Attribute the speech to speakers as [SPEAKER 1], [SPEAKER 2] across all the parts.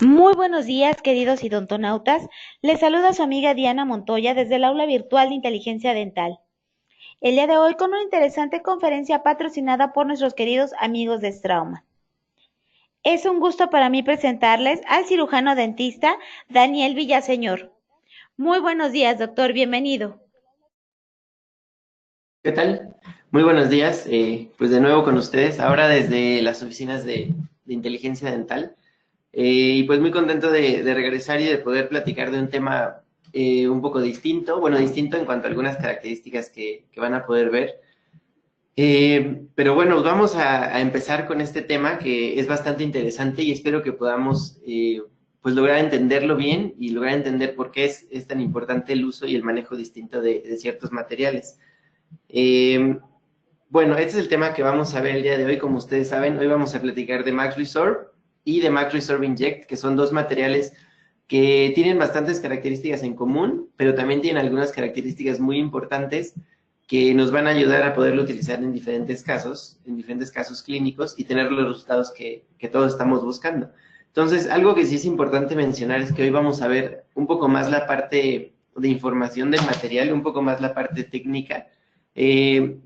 [SPEAKER 1] Muy buenos días, queridos idontonautas. Les saluda su amiga Diana Montoya desde el aula virtual de inteligencia dental. El día de hoy con una interesante conferencia patrocinada por nuestros queridos amigos de Strauma. Es un gusto para mí presentarles al cirujano dentista Daniel Villaseñor. Muy buenos días, doctor, bienvenido.
[SPEAKER 2] ¿Qué tal? Muy buenos días. Pues de nuevo con ustedes, ahora desde las oficinas de inteligencia dental. Y pues muy contento de regresar y de poder platicar de un tema un poco distinto, bueno, distinto en cuanto a algunas características que van a poder ver. Pero bueno, vamos a empezar con este tema que es bastante interesante y espero que podamos pues lograr entenderlo bien y lograr entender por qué es tan importante el uso y el manejo distinto de ciertos materiales. Eh, bueno, este es el tema que vamos a ver el día de hoy. Como ustedes saben, hoy vamos a platicar de Max Resorb y de Max Resorb Inject, que son dos materiales que tienen bastantes características en común, pero también tienen algunas características muy importantes que nos van a ayudar a poderlo utilizar en diferentes casos clínicos y tener los resultados que todos estamos buscando. Entonces, algo que sí es importante mencionar es que hoy vamos a ver un poco más la parte de información del material, un poco más la parte técnica.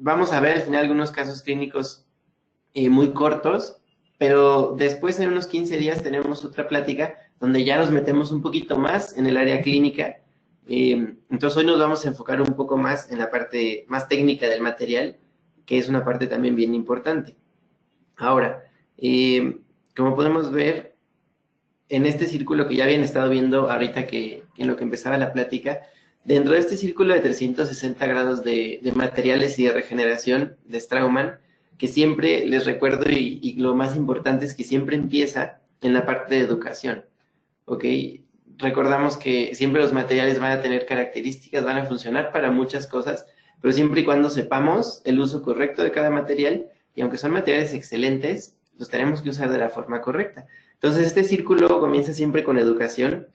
[SPEAKER 2] Vamos a ver al final algunos casos clínicos muy cortos, pero después en unos 15 días tenemos otra plática donde ya nos metemos un poquito más en el área clínica. Entonces hoy nos vamos a enfocar un poco más en la parte más técnica del material, que es una parte también bien importante. Ahora, como podemos ver, en este círculo que ya habían estado viendo ahorita que en lo que empezaba la plática, dentro de este círculo de 360 grados de materiales y de regeneración de Straumann, que siempre les recuerdo y lo más importante es que siempre empieza en la parte de educación, ¿ok? Recordamos que siempre los materiales van a tener características, van a funcionar para muchas cosas, pero siempre y cuando sepamos el uso correcto de cada material, y aunque son materiales excelentes, los tenemos que usar de la forma correcta. Entonces, este círculo comienza siempre con educación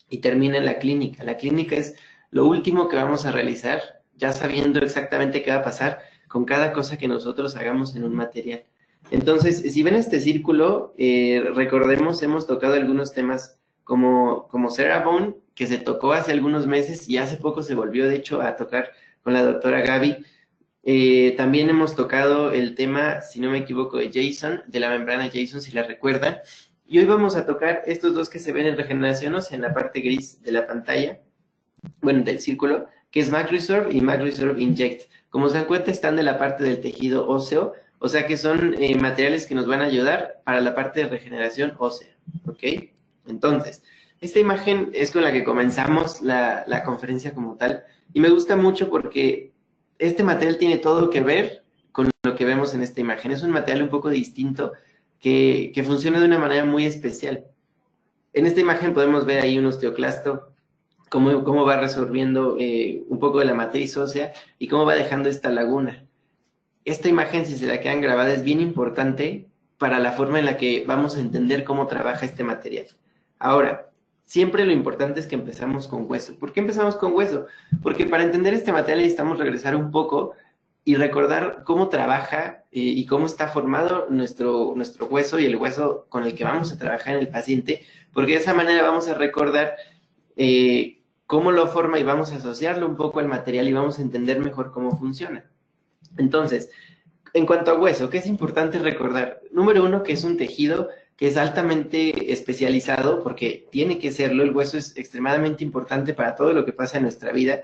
[SPEAKER 2] y termina en la clínica. La clínica es lo último que vamos a realizar, ya sabiendo exactamente qué va a pasar con cada cosa que nosotros hagamos en un material. Entonces, si ven este círculo, recordemos, hemos tocado algunos temas como Cerebone, que se tocó hace algunos meses y hace poco se volvió, de hecho, a tocar con la doctora Gaby. También hemos tocado el tema, si no me equivoco, de Jason, de la membrana Jason, si la recuerdan. Y hoy vamos a tocar estos dos que se ven en regeneración ósea, en la parte gris de la pantalla, bueno, del círculo, que es MacResorb y MacResorb Inject. Como se dan cuenta, están de la parte del tejido óseo, o sea que son materiales que nos van a ayudar para la parte de regeneración ósea, ¿ok? Entonces, esta imagen es con la que comenzamos la conferencia como tal, y me gusta mucho porque este material tiene todo que ver con lo que vemos en esta imagen. Es un material un poco distinto que funciona de una manera muy especial. En esta imagen podemos ver ahí un osteoclasto, cómo va resolviendo un poco de la matriz ósea y cómo va dejando esta laguna. Esta imagen, si se la quedan grabada, es bien importante para la forma en la que vamos a entender cómo trabaja este material. Ahora, siempre lo importante es que empezamos con hueso. ¿Por qué empezamos con hueso? Porque para entender este material necesitamos regresar un poco y recordar cómo trabaja y cómo está formado nuestro hueso y el hueso con el que vamos a trabajar en el paciente, porque de esa manera vamos a recordar cómo lo forma y vamos a asociarlo un poco al material y vamos a entender mejor cómo funciona. Entonces, en cuanto a hueso, ¿qué es importante recordar? Número uno, que es un tejido que es altamente especializado, porque tiene que serlo, el hueso es extremadamente importante para todo lo que pasa en nuestra vida,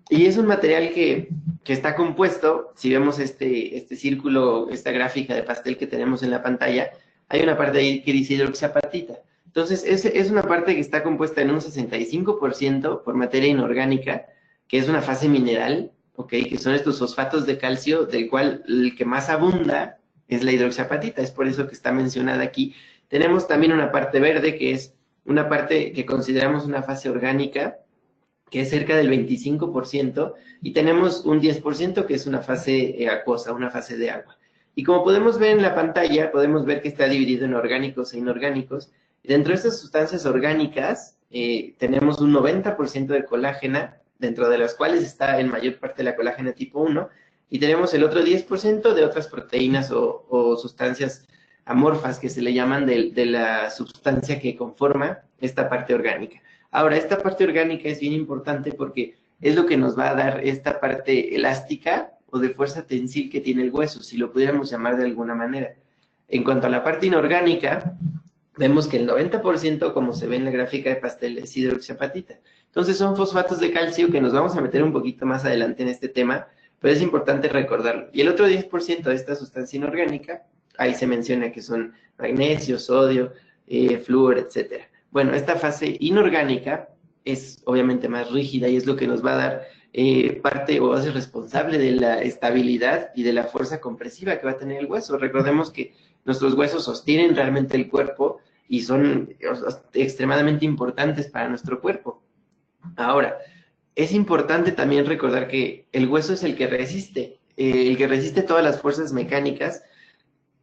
[SPEAKER 2] y es un material que está compuesto, si vemos este círculo, esta gráfica de pastel que tenemos en la pantalla, hay una parte ahí que dice hidroxiapatita. Entonces, es una parte que está compuesta en un 65% por materia inorgánica, que es una fase mineral, ¿ok? Que son estos fosfatos de calcio, del cual el que más abunda es la hidroxiapatita, es por eso que está mencionada aquí. Tenemos también una parte verde, que es una parte que consideramos una fase orgánica, que es cerca del 25%, y tenemos un 10% que es una fase acuosa, una fase de agua. Y como podemos ver en la pantalla, podemos ver que está dividido en orgánicos e inorgánicos. Dentro de estas sustancias orgánicas, tenemos un 90% de colágena, dentro de las cuales está en mayor parte la colágena tipo 1, y tenemos el otro 10% de otras proteínas o sustancias amorfas que se le llaman de la sustancia que conforma esta parte orgánica. Ahora, esta parte orgánica es bien importante porque es lo que nos va a dar esta parte elástica o de fuerza tensil que tiene el hueso, si lo pudiéramos llamar de alguna manera. En cuanto a la parte inorgánica, vemos que el 90%, como se ve en la gráfica de pastel, es hidroxiapatita. Entonces son fosfatos de calcio que nos vamos a meter un poquito más adelante en este tema, pero es importante recordarlo. Y el otro 10% de esta sustancia inorgánica, ahí se menciona que son magnesio, sodio, flúor, etcétera. Bueno, esta fase inorgánica es obviamente más rígida y es lo que nos va a dar parte o es responsable de la estabilidad y de la fuerza compresiva que va a tener el hueso. Recordemos que nuestros huesos sostienen realmente el cuerpo y son extremadamente importantes para nuestro cuerpo. Ahora, es importante también recordar que el hueso es el que resiste todas las fuerzas mecánicas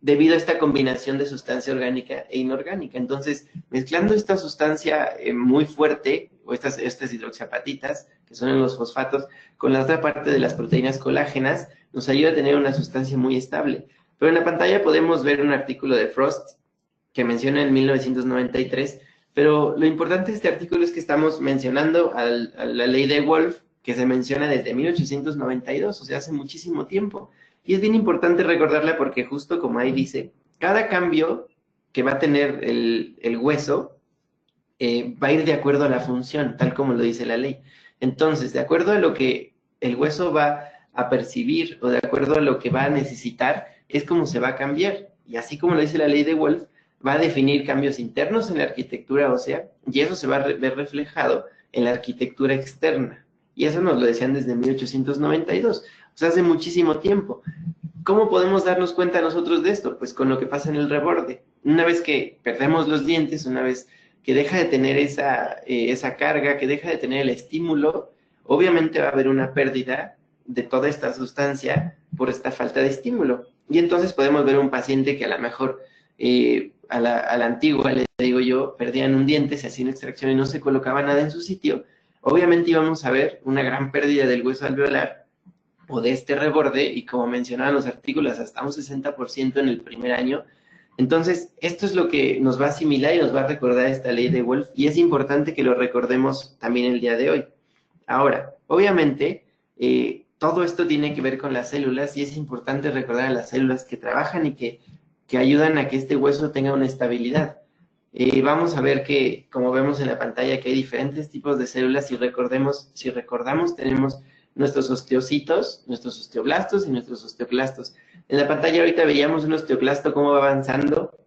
[SPEAKER 2] debido a esta combinación de sustancia orgánica e inorgánica. Entonces, mezclando esta sustancia muy fuerte, o estas hidroxiapatitas, que son en los fosfatos, con la otra parte de las proteínas colágenas, nos ayuda a tener una sustancia muy estable. Pero en la pantalla podemos ver un artículo de Frost que menciona en 1993, pero lo importante de este artículo es que estamos mencionando a la ley de Wolff, que se menciona desde 1892, o sea, hace muchísimo tiempo. Y es bien importante recordarla porque justo como ahí dice, cada cambio que va a tener el hueso va a ir de acuerdo a la función, tal como lo dice la ley. Entonces, de acuerdo a lo que el hueso va a percibir o de acuerdo a lo que va a necesitar, es como se va a cambiar. Y así como lo dice la ley de Wolff, va a definir cambios internos en la arquitectura ósea y eso se va a ver reflejado en la arquitectura externa. Y eso nos lo decían desde 1892, o sea, hace muchísimo tiempo. ¿Cómo podemos darnos cuenta nosotros de esto? Pues con lo que pasa en el reborde. Una vez que perdemos los dientes, una vez que deja de tener esa carga, que deja de tener el estímulo, obviamente va a haber una pérdida de toda esta sustancia por esta falta de estímulo. Y entonces podemos ver un paciente que a lo mejor a la antigua, le digo yo, perdían un diente, se hacía una extracción y no se colocaba nada en su sitio, obviamente íbamos a ver una gran pérdida del hueso alveolar o de este reborde, y como mencionaban los artículos, hasta un 60% en el primer año. Entonces, esto es lo que nos va a asimilar y nos va a recordar esta ley de Wolff, y es importante que lo recordemos también el día de hoy. Ahora, obviamente, todo esto tiene que ver con las células, y es importante recordar a las células que trabajan y que ayudan a que este hueso tenga una estabilidad. Vamos a ver que, como vemos en la pantalla, que hay diferentes tipos de células, si recordamos, tenemos nuestros osteocitos, nuestros osteoblastos y nuestros osteoclastos. En la pantalla ahorita veíamos un osteoclasto cómo va avanzando.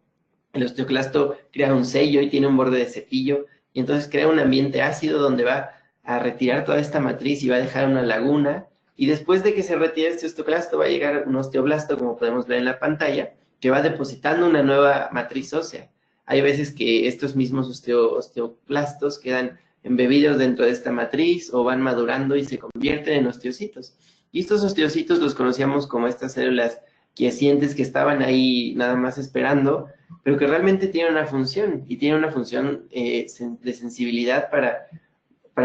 [SPEAKER 2] El osteoclasto crea un sello y tiene un borde de cepillo, y entonces crea un ambiente ácido donde va a retirar toda esta matriz y va a dejar una laguna, y después de que se retire este osteoclasto va a llegar un osteoblasto, como podemos ver en la pantalla, que va depositando una nueva matriz ósea. Hay veces que estos mismos osteoclastos quedan embebidos dentro de esta matriz o van madurando y se convierten en osteocitos. Y estos osteocitos los conocíamos como estas células quiescentes que estaban ahí nada más esperando, pero que realmente tienen una función, y tienen una función de sensibilidad para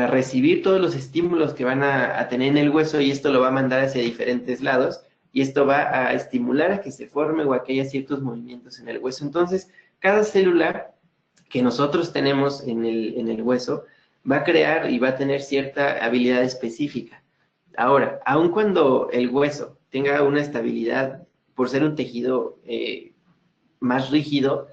[SPEAKER 2] recibir todos los estímulos que van a tener en el hueso, y esto lo va a mandar hacia diferentes lados, y esto va a estimular a que se forme o a que haya ciertos movimientos en el hueso. Entonces, cada célula que nosotros tenemos en el hueso va a crear y va a tener cierta habilidad específica. Ahora, aun cuando el hueso tenga una estabilidad por ser un tejido más rígido,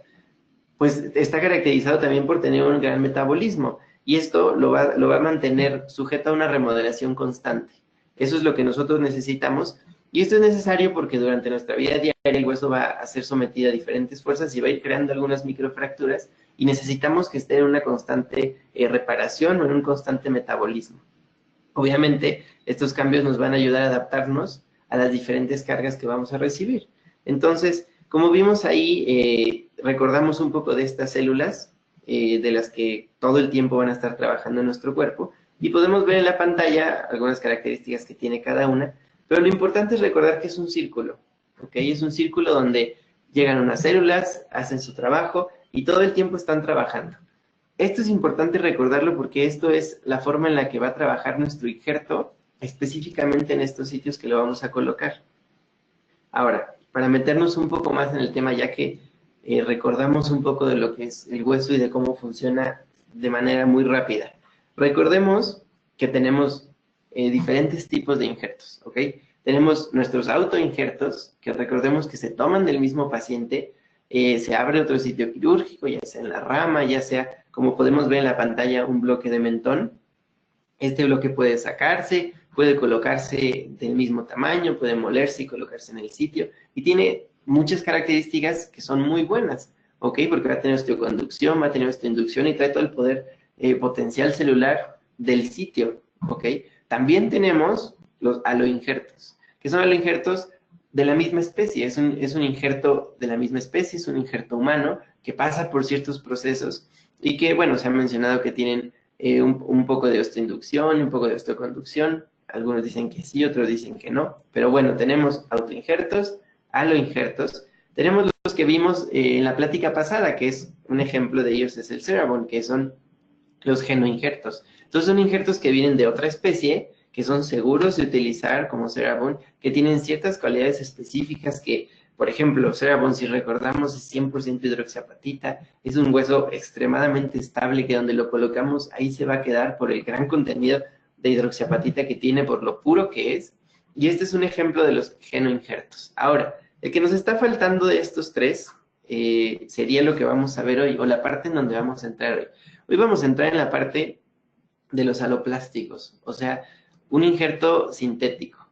[SPEAKER 2] pues está caracterizado también por tener un gran metabolismo, y esto lo va a mantener sujeto a una remodelación constante. Eso es lo que nosotros necesitamos, y esto es necesario porque durante nuestra vida diaria el hueso va a ser sometido a diferentes fuerzas y va a ir creando algunas microfracturas, y necesitamos que esté en una constante reparación o en un constante metabolismo. Obviamente, estos cambios nos van a ayudar a adaptarnos a las diferentes cargas que vamos a recibir. Entonces, como vimos ahí, recordamos un poco de estas células, de las que todo el tiempo van a estar trabajando en nuestro cuerpo, y podemos ver en la pantalla algunas características que tiene cada una, pero lo importante es recordar que es un círculo, ¿ok? Es un círculo donde llegan unas células, hacen su trabajo, y todo el tiempo están trabajando. Esto es importante recordarlo porque esto es la forma en la que va a trabajar nuestro injerto, específicamente en estos sitios que lo vamos a colocar. Ahora, para meternos un poco más en el tema, ya que recordamos un poco de lo que es el hueso y de cómo funciona de manera muy rápida. Recordemos que tenemos diferentes tipos de injertos, ¿ok? Tenemos nuestros autoinjertos, que recordemos que se toman del mismo paciente, se abre otro sitio quirúrgico, ya sea en la rama, ya sea, como podemos ver en la pantalla, un bloque de mentón. Este bloque puede sacarse, puede colocarse del mismo tamaño, puede molerse y colocarse en el sitio, y tiene muchas características que son muy buenas, ¿ok? Porque va a tener osteoconducción, va a tener osteoinducción y trae todo el poder potencial celular del sitio, ¿ok? También tenemos los aloinjertos, que son aloinjertos de la misma especie, es un injerto de la misma especie, es un injerto humano que pasa por ciertos procesos y que, bueno, se ha mencionado que tienen un poco de osteoinducción, un poco de osteoconducción, algunos dicen que sí, otros dicen que no, pero bueno, tenemos autoinjertos, aloinjertos, tenemos los que vimos en la plática pasada, que es un ejemplo de ellos es el Cerebon, que son los genoinjertos. Entonces son injertos que vienen de otra especie, que son seguros de utilizar como Cerebon, que tienen ciertas cualidades específicas que, por ejemplo, Cerebon, si recordamos, es 100% hidroxiapatita, es un hueso extremadamente estable que donde lo colocamos ahí se va a quedar por el gran contenido de hidroxiapatita que tiene, por lo puro que es, y este es un ejemplo de los genoinjertos. Ahora, el que nos está faltando de estos tres sería lo que vamos a ver hoy, o la parte en donde vamos a entrar hoy. Hoy vamos a entrar en la parte de los aloplásticos, o sea, un injerto sintético.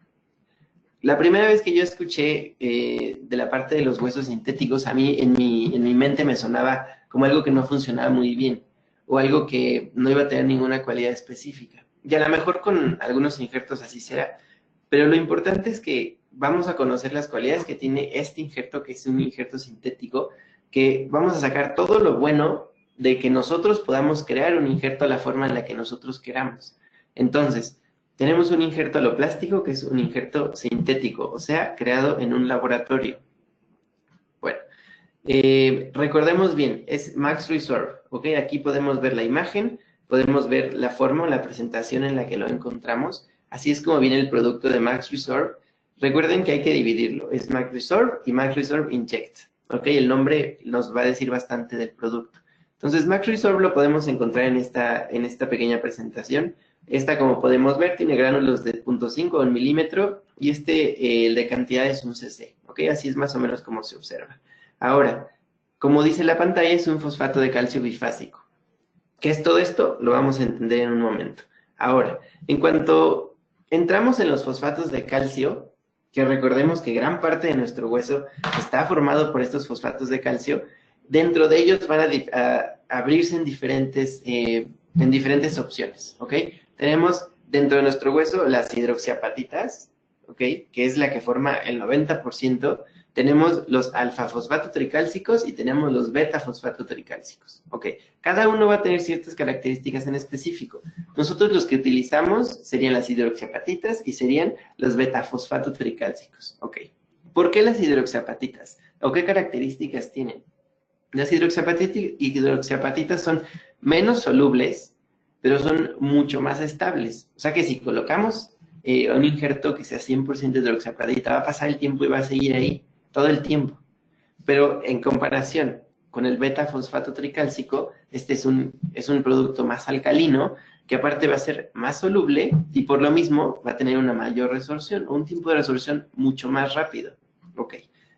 [SPEAKER 2] La primera vez que yo escuché de la parte de los huesos sintéticos, a mí en mi mente me sonaba como algo que no funcionaba muy bien, o algo que no iba a tener ninguna cualidad específica. Y a lo mejor con algunos injertos así será, pero lo importante es que vamos a conocer las cualidades que tiene este injerto, que es un injerto sintético, que vamos a sacar todo lo bueno de que nosotros podamos crear un injerto a la forma en la que nosotros queramos. Entonces, tenemos un injerto aloplástico que es un injerto sintético, o sea, creado en un laboratorio. Bueno, recordemos bien, es Max Resolve, ¿ok? Aquí podemos ver la imagen, podemos ver la forma o la presentación en la que lo encontramos. Así es como viene el producto de Max Resolve. Recuerden que hay que dividirlo, es Max Resolve y Max Resolve Inject, ¿ok? El nombre nos va a decir bastante del producto. Entonces, Max Resolve lo podemos encontrar en esta pequeña presentación. Esta, como podemos ver, tiene gránulos de 0.5 o 1 milímetro y el de cantidad es un cc, ¿ok? Así es más o menos como se observa. Ahora, como dice la pantalla, es un fosfato de calcio bifásico. ¿Qué es todo esto? Lo vamos a entender en un momento. Ahora, en cuanto entramos en los fosfatos de calcio, que recordemos que gran parte de nuestro hueso está formado por estos fosfatos de calcio, dentro de ellos van a abrirse en diferentes opciones, ¿ok? Tenemos dentro de nuestro hueso las hidroxiapatitas, ¿ok? Que es la que forma el 90%. Tenemos los alfa-fosfatotricálcicos y tenemos los beta-fosfatotricálcicos, ¿ok? Cada uno va a tener ciertas características en específico. Nosotros los que utilizamos serían las hidroxiapatitas y serían los beta-fosfatotricálcicos, ¿ok? ¿Por qué las hidroxiapatitas? ¿O qué características tienen? Las hidroxiapatitas son menos solubles, pero son mucho más estables. O sea que si colocamos un injerto que sea 100% hidroxiapatita, va a pasar el tiempo y va a seguir ahí todo el tiempo. Pero en comparación con el beta-fosfato tricálcico, este es un producto más alcalino, que aparte va a ser más soluble y por lo mismo va a tener una mayor resorción, un tiempo de resorción mucho más rápido. Ok,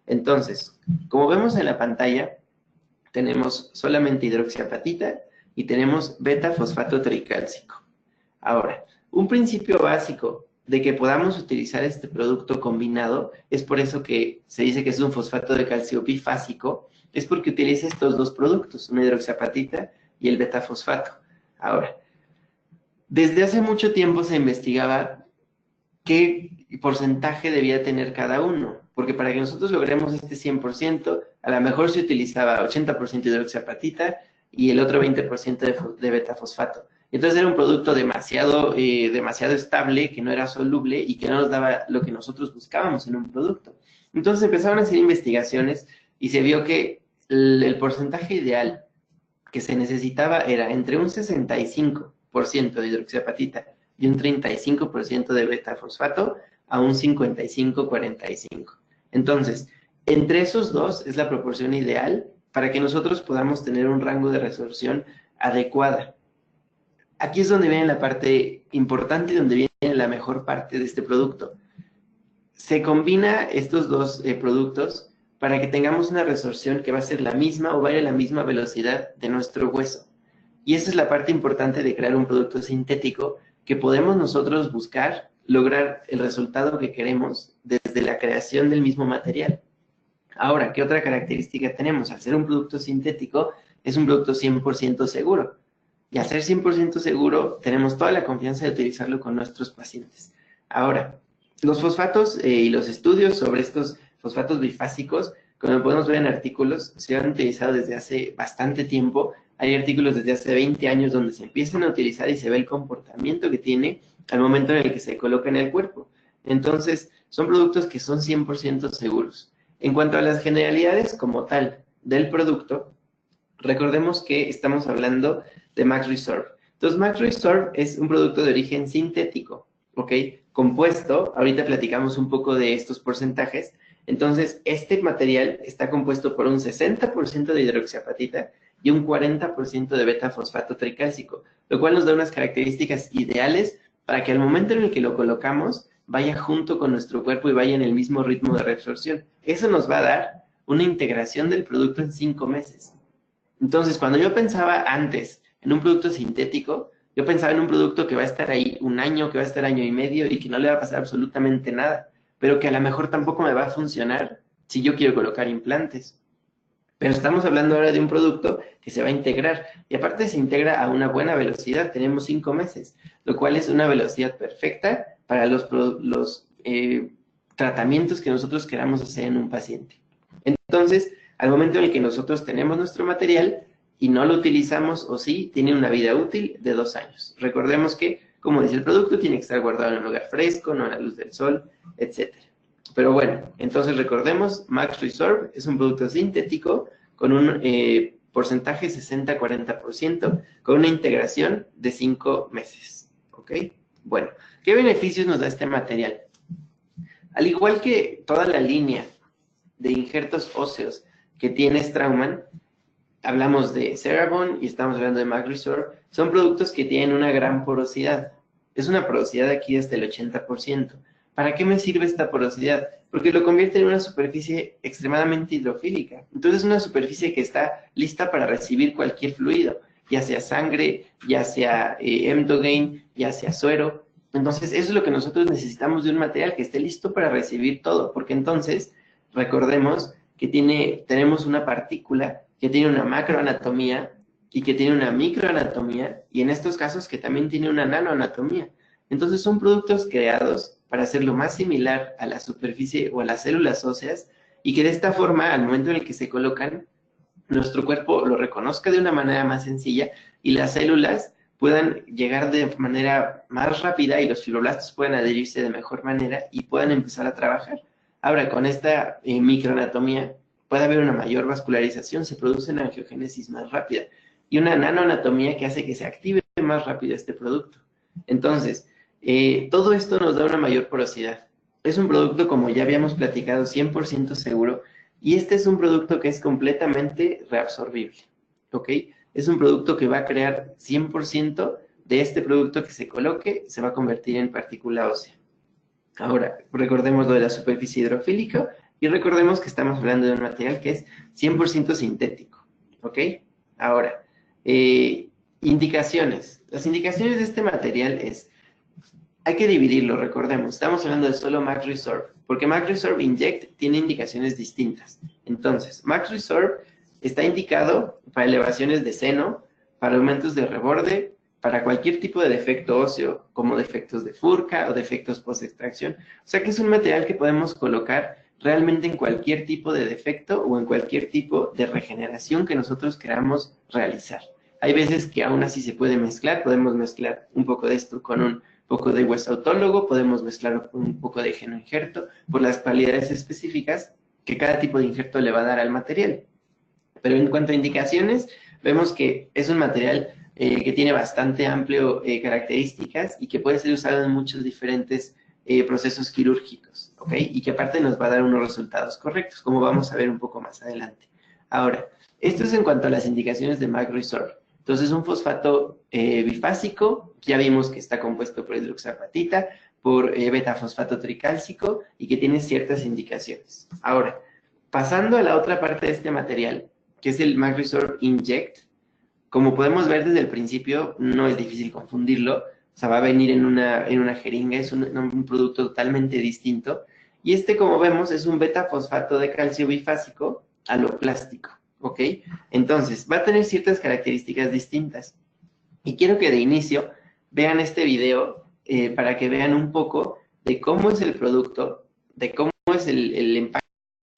[SPEAKER 2] entonces, como vemos en la pantalla, tenemos solamente hidroxiapatita y tenemos beta-fosfato tricálcico. Ahora, un principio básico de que podamos utilizar este producto combinado, es por eso que se dice que es un fosfato de calcio bifásico, es porque utiliza estos dos productos, una hidroxiapatita y el beta-fosfato. Ahora, desde hace mucho tiempo se investigaba qué porcentaje debía tener cada uno, porque para que nosotros logremos este 100%, a lo mejor se utilizaba 80% de hidroxiapatita y el otro 20% de beta-fosfato. Entonces era un producto demasiado estable, que no era soluble y que no nos daba lo que nosotros buscábamos en un producto. Entonces empezaron a hacer investigaciones y se vio que el porcentaje ideal que se necesitaba era entre un 65% de hidroxiapatita y un 35% de beta-fosfato a un 55-45. Entonces, entre esos dos es la proporción ideal para que nosotros podamos tener un rango de resorción adecuada. Aquí es donde viene la parte importante y donde viene la mejor parte de este producto. Se combina estos dos productos para que tengamos una resorción que va a ser la misma o vaya a la misma velocidad de nuestro hueso. Y esa es la parte importante de crear un producto sintético, que podemos nosotros buscar lograr el resultado que queremos desde la creación del mismo material. Ahora, ¿qué otra característica tenemos? Al ser un producto sintético, es un producto 100% seguro. Y al ser 100% seguro, tenemos toda la confianza de utilizarlo con nuestros pacientes. Ahora, los fosfatos y los estudios sobre estos fosfatos bifásicos, como podemos ver en artículos, se han utilizado desde hace bastante tiempo. Hay artículos desde hace 20 años donde se empiezan a utilizar y se ve el comportamiento que tiene al momento en el que se coloca en el cuerpo. Entonces, son productos que son 100% seguros. En cuanto a las generalidades como tal del producto, recordemos que estamos hablando de Max Resorb. Entonces, Max Resorb es un producto de origen sintético, ¿ok? Compuesto, ahorita platicamos un poco de estos porcentajes. Entonces, este material está compuesto por un 60% de hidroxiapatita y un 40% de beta-fosfato tricálcico, lo cual nos da unas características ideales para que al momento en el que lo colocamos, vaya junto con nuestro cuerpo y vaya en el mismo ritmo de reabsorción. Eso nos va a dar una integración del producto en 5 meses. Entonces, cuando yo pensaba antes en un producto sintético, yo pensaba en un producto que va a estar ahí un año, que va a estar año y medio y que no le va a pasar absolutamente nada, pero que a lo mejor tampoco me va a funcionar si yo quiero colocar implantes. Pero estamos hablando ahora de un producto que se va a integrar y aparte se integra a una buena velocidad, tenemos 5 meses, lo cual es una velocidad perfecta para los tratamientos que nosotros queramos hacer en un paciente. Entonces, al momento en el que nosotros tenemos nuestro material y no lo utilizamos o sí, tiene una vida útil de 2 años. Recordemos que, como dice el producto, tiene que estar guardado en un lugar fresco, no a la luz del sol, etc. Pero bueno, entonces recordemos, Max Resorb es un producto sintético con un porcentaje 60-40%, con una integración de 5 meses. ¿Ok? Bueno, ¿qué beneficios nos da este material? Al igual que toda la línea de injertos óseos que tiene Straumann, hablamos de Cerabond y estamos hablando de Max Resorb, son productos que tienen una gran porosidad. Es una porosidad aquí hasta el 80%. ¿Para qué me sirve esta porosidad? Porque lo convierte en una superficie extremadamente hidrofílica. Entonces es una superficie que está lista para recibir cualquier fluido, ya sea sangre, ya sea Emdogain, ya sea suero. Entonces eso es lo que nosotros necesitamos de un material que esté listo para recibir todo, porque entonces recordemos que tenemos una partícula que tiene una macroanatomía y que tiene una microanatomía y en estos casos que también tiene una nanoanatomía. Entonces son productos creados para hacerlo más similar a la superficie o a las células óseas y que de esta forma, al momento en el que se colocan, nuestro cuerpo lo reconozca de una manera más sencilla y las células puedan llegar de manera más rápida y los fibroblastos puedan adherirse de mejor manera y puedan empezar a trabajar. Ahora, con esta microanatomía puede haber una mayor vascularización, se produce una angiogénesis más rápida y una nanoanatomía que hace que se active más rápido este producto. Entonces, todo esto nos da una mayor porosidad. Es un producto, como ya habíamos platicado, 100% seguro y este es un producto que es completamente reabsorbible, ¿ok? Es un producto que va a crear 100% de este producto que se coloque, se va a convertir en partícula ósea. Ahora, recordemos lo de la superficie hidrofílica y recordemos que estamos hablando de un material que es 100% sintético, ¿ok? Ahora, indicaciones. Las indicaciones de este material hay que dividirlo, recordemos, estamos hablando de solo Max Resorb, porque Max Resorb Inject tiene indicaciones distintas. Entonces, Max Resorb está indicado para elevaciones de seno, para aumentos de reborde, para cualquier tipo de defecto óseo, como defectos de Furca o defectos post-extracción. O sea que es un material que podemos colocar realmente en cualquier tipo de defecto o en cualquier tipo de regeneración que nosotros queramos realizar. Hay veces que aún así se puede mezclar, podemos mezclar un poco de esto con un poco de hueso autólogo, podemos mezclar un poco de genoinjerto por las cualidades específicas que cada tipo de injerto le va a dar al material. Pero en cuanto a indicaciones, vemos que es un material que tiene bastante amplio características y que puede ser usado en muchos diferentes procesos quirúrgicos, ¿ok? Y que aparte nos va a dar unos resultados correctos, como vamos a ver un poco más adelante. Ahora, Esto es en cuanto a las indicaciones de MagResorb. Entonces, un fosfato bifásico, ya vimos que está compuesto por hidroxapatita, por beta-fosfato tricálcico y que tiene ciertas indicaciones. Ahora, pasando a la otra parte de este material, que es el MagResorb Inject, como podemos ver desde el principio, no es difícil confundirlo, o sea, va a venir en una jeringa, es un producto totalmente distinto. Y este, como vemos, es un beta-fosfato de calcio bifásico aloplástico, ¿ok? Entonces, va a tener ciertas características distintas. Y quiero que de inicio vean este video para que vean un poco de cómo es el producto, de cómo es el empaque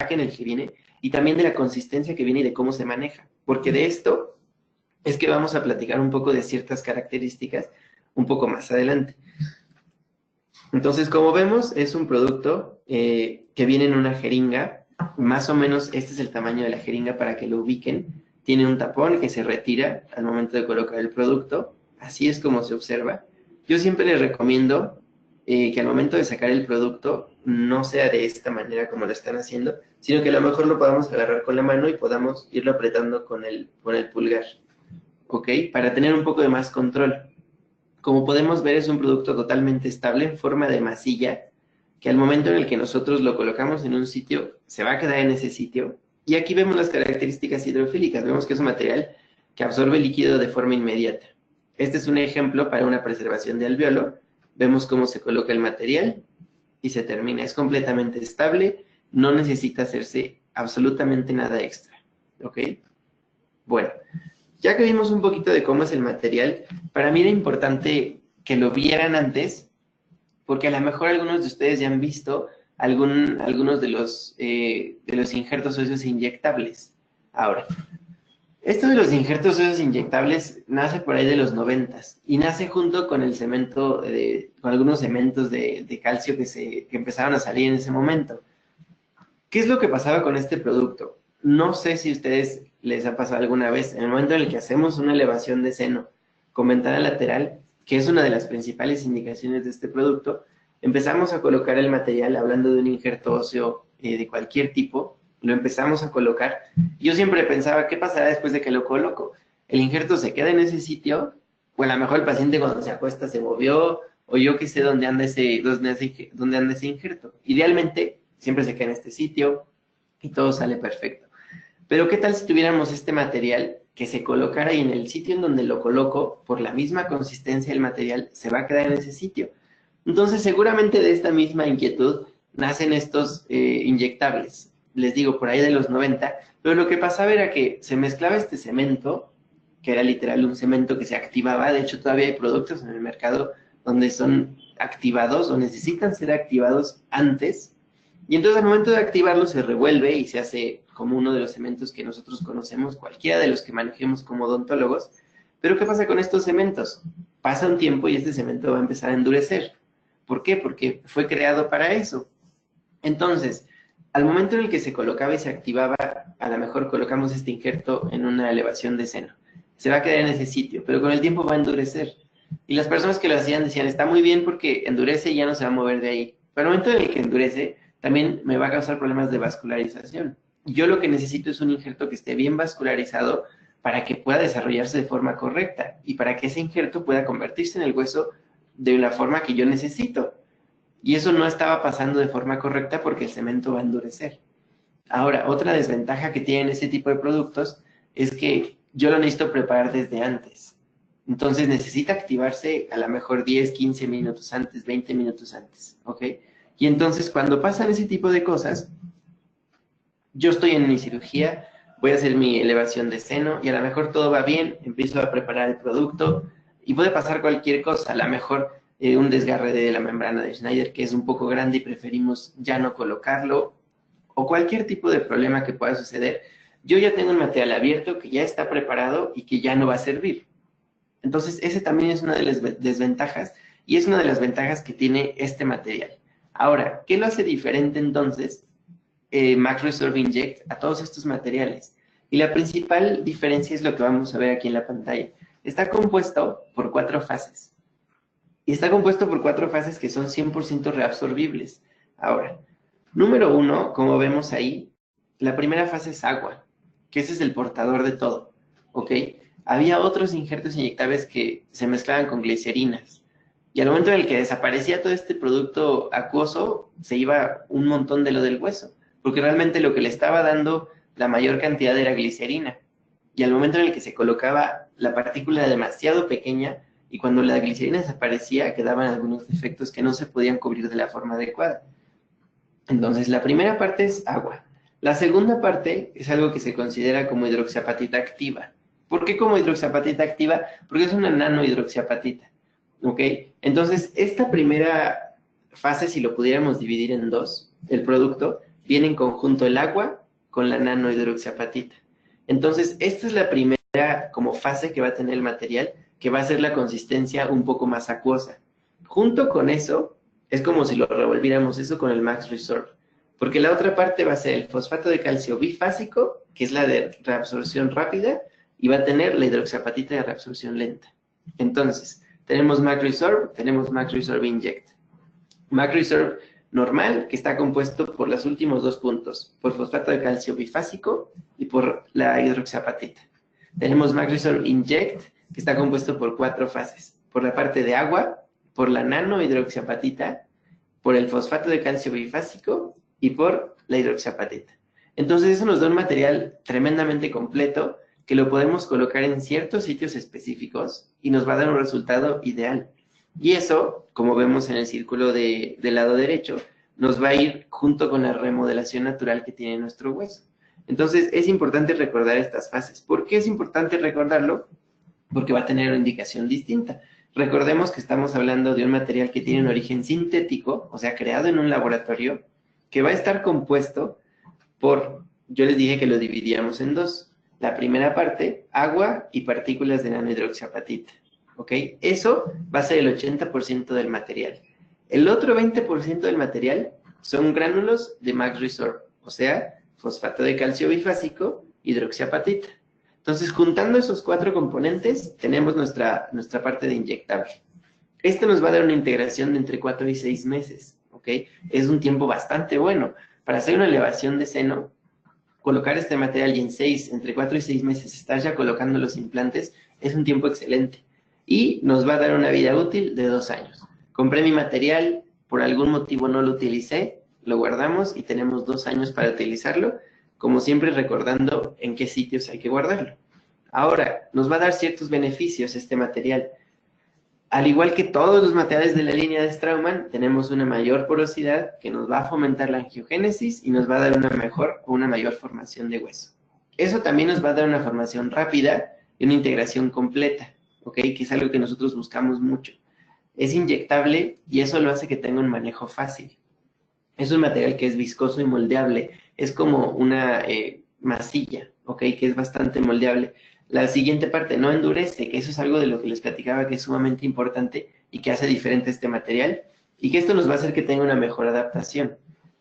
[SPEAKER 2] en el que viene y también de la consistencia que viene y de cómo se maneja. Porque de esto es que vamos a platicar un poco de ciertas características un poco más adelante. Entonces, como vemos, es un producto que viene en una jeringa. Más o menos este es el tamaño de la jeringa para que lo ubiquen. Tiene un tapón que se retira al momento de colocar el producto. Así es como se observa. Yo siempre les recomiendo que al momento de sacar el producto no sea de esta manera como lo están haciendo, sino que a lo mejor lo podamos agarrar con la mano y podamos irlo apretando con el pulgar, ¿ok? Para tener un poco de más control. Como podemos ver, es un producto totalmente estable en forma de masilla, que al momento en el que nosotros lo colocamos en un sitio, se va a quedar en ese sitio. Y aquí vemos las características hidrofílicas. Vemos que es un material que absorbe líquido de forma inmediata. Este es un ejemplo para una preservación de alveolo. Vemos cómo se coloca el material y se termina. Es completamente estable, no necesita hacerse absolutamente nada extra, ¿ok? Bueno, ya que vimos un poquito de cómo es el material, para mí era importante que lo vieran antes, porque a lo mejor algunos de ustedes ya han visto algunos de los injertos óseos inyectables. Ahora, esto de los injertos óseos inyectables nace por ahí de los 90s y nace junto con el cemento, con algunos cementos de calcio que empezaron a salir en ese momento. ¿Qué es lo que pasaba con este producto? No sé si a ustedes les ha pasado alguna vez, en el momento en el que hacemos una elevación de seno con ventana lateral, que es una de las principales indicaciones de este producto, empezamos a colocar el material, hablando de un injerto óseo de cualquier tipo, lo empezamos a colocar. Yo siempre pensaba, ¿qué pasará después de que lo coloco? El injerto se queda en ese sitio, o a lo mejor el paciente cuando se acuesta se movió, o yo qué sé dónde anda ese injerto. Idealmente, siempre se queda en este sitio y todo sale perfecto. Pero ¿qué tal si tuviéramos este material que se colocara y en el sitio en donde lo coloco, por la misma consistencia del material, se va a quedar en ese sitio? Entonces, seguramente de esta misma inquietud nacen estos inyectables. Les digo, por ahí de los 90, pero lo que pasaba era que se mezclaba este cemento, que era literal un cemento que se activaba. De hecho, todavía hay productos en el mercado donde son activados o necesitan ser activados antes. Y entonces al momento de activarlo se revuelve y se hace como uno de los cementos que nosotros conocemos, cualquiera de los que manejemos como odontólogos. Pero ¿qué pasa con estos cementos? Pasa un tiempo y este cemento va a empezar a endurecer. ¿Por qué? Porque fue creado para eso. Entonces, al momento en el que se colocaba y se activaba, a lo mejor colocamos este injerto en una elevación de seno. Se va a quedar en ese sitio, pero con el tiempo va a endurecer. Y las personas que lo hacían decían, está muy bien porque endurece y ya no se va a mover de ahí. Pero al momento en el que endurece, también me va a causar problemas de vascularización. Yo lo que necesito es un injerto que esté bien vascularizado para que pueda desarrollarse de forma correcta y para que ese injerto pueda convertirse en el hueso de la forma que yo necesito. Y eso no estaba pasando de forma correcta porque el cemento va a endurecer. Ahora, otra desventaja que tienen este tipo de productos es que yo lo necesito preparar desde antes. Entonces necesita activarse a lo mejor 10, 15 minutos antes, 20 minutos antes, ¿ok? Y entonces cuando pasan ese tipo de cosas, yo estoy en mi cirugía, voy a hacer mi elevación de seno y a lo mejor todo va bien, empiezo a preparar el producto y puede pasar cualquier cosa, a lo mejor un desgarre de la membrana de Schneider que es un poco grande y preferimos ya no colocarlo, o cualquier tipo de problema que pueda suceder. Yo ya tengo un material abierto que ya está preparado y que ya no va a servir. Entonces, ese también es una de las desventajas y es una de las ventajas que tiene este material. Ahora, ¿qué lo hace diferente entonces MagResorb Inject a todos estos materiales? Y la principal diferencia es lo que vamos a ver aquí en la pantalla. Está compuesto por 4 fases. Y está compuesto por 4 fases que son 100% reabsorbibles. Ahora, número 1, como vemos ahí, la primera fase es agua. que ese es el portador de todo, ¿ok? Había otros injertos inyectables que se mezclaban con glicerinas. Y al momento en el que desaparecía todo este producto acuoso, se iba un montón de lo del hueso, porque realmente lo que le estaba dando la mayor cantidad era glicerina. Y al momento en el que se colocaba la partícula demasiado pequeña, y cuando la glicerina desaparecía, quedaban algunos defectos que no se podían cubrir de la forma adecuada. Entonces, la primera parte es agua. La segunda parte es algo que se considera como hidroxiapatita activa. ¿Por qué como hidroxiapatita activa? Porque es una nanohidroxiapatita, ¿ok? Entonces, esta primera fase, si lo pudiéramos dividir en dos, el producto, viene en conjunto el agua con la nanohidroxiapatita. Entonces, esta es la primera como fase que va a tener el material, que va a ser la consistencia un poco más acuosa. Junto con eso, es como si lo revolviéramos eso con el Max Resorb, porque la otra parte va a ser el fosfato de calcio bifásico, que es la de reabsorción rápida, y va a tener la hidroxiapatita de reabsorción lenta. Entonces, tenemos Max Resorb, tenemos Max Resorb Inject. Max Resorb normal, que está compuesto por los últimos dos puntos, por fosfato de calcio bifásico y por la hidroxiapatita. Tenemos Max Resorb Inject, que está compuesto por 4 fases, por la parte de agua, por la nanohidroxiapatita, por el fosfato de calcio bifásico y por la hidroxiapatita. Entonces eso nos da un material tremendamente completo que lo podemos colocar en ciertos sitios específicos y nos va a dar un resultado ideal. Y eso, como vemos en el círculo del lado derecho, nos va a ir junto con la remodelación natural que tiene nuestro hueso. Entonces es importante recordar estas fases. ¿Por qué es importante recordarlo? Porque va a tener una indicación distinta. Recordemos que estamos hablando de un material que tiene un origen sintético, o sea, creado en un laboratorio, que va a estar compuesto por, yo les dije que lo dividíamos en dos. La primera parte, agua y partículas de nanohidroxiapatita, ¿ok? Eso va a ser el 80% del material. El otro 20% del material son gránulos de Max Resorb, o sea, fosfato de calcio bifásico, hidroxiapatita. Entonces, juntando esos 4 componentes, tenemos nuestra parte de inyectable. Esto nos va a dar una integración de entre 4 y 6 meses, ¿ok? Es un tiempo bastante bueno. Para hacer una elevación de seno, colocar este material y entre 4 y 6 meses estar ya colocando los implantes, es un tiempo excelente. Y nos va a dar una vida útil de 2 años. Compré mi material, por algún motivo no lo utilicé, lo guardamos y tenemos 2 años para utilizarlo, como siempre recordando en qué sitios hay que guardarlo. Ahora, nos va a dar ciertos beneficios este material. Al igual que todos los materiales de la línea de Straumann, tenemos una mayor porosidad que nos va a fomentar la angiogénesis y nos va a dar una mayor formación de hueso. Eso también nos va a dar una formación rápida y una integración completa, ¿ok? Que es algo que nosotros buscamos mucho. Es inyectable y eso lo hace que tenga un manejo fácil. Es un material que es viscoso y moldeable. Es como una masilla, ¿ok? Que es bastante moldeable. La siguiente parte, no endurece, que eso es algo de lo que les platicaba que es sumamente importante y que hace diferente este material y que esto nos va a hacer que tenga una mejor adaptación.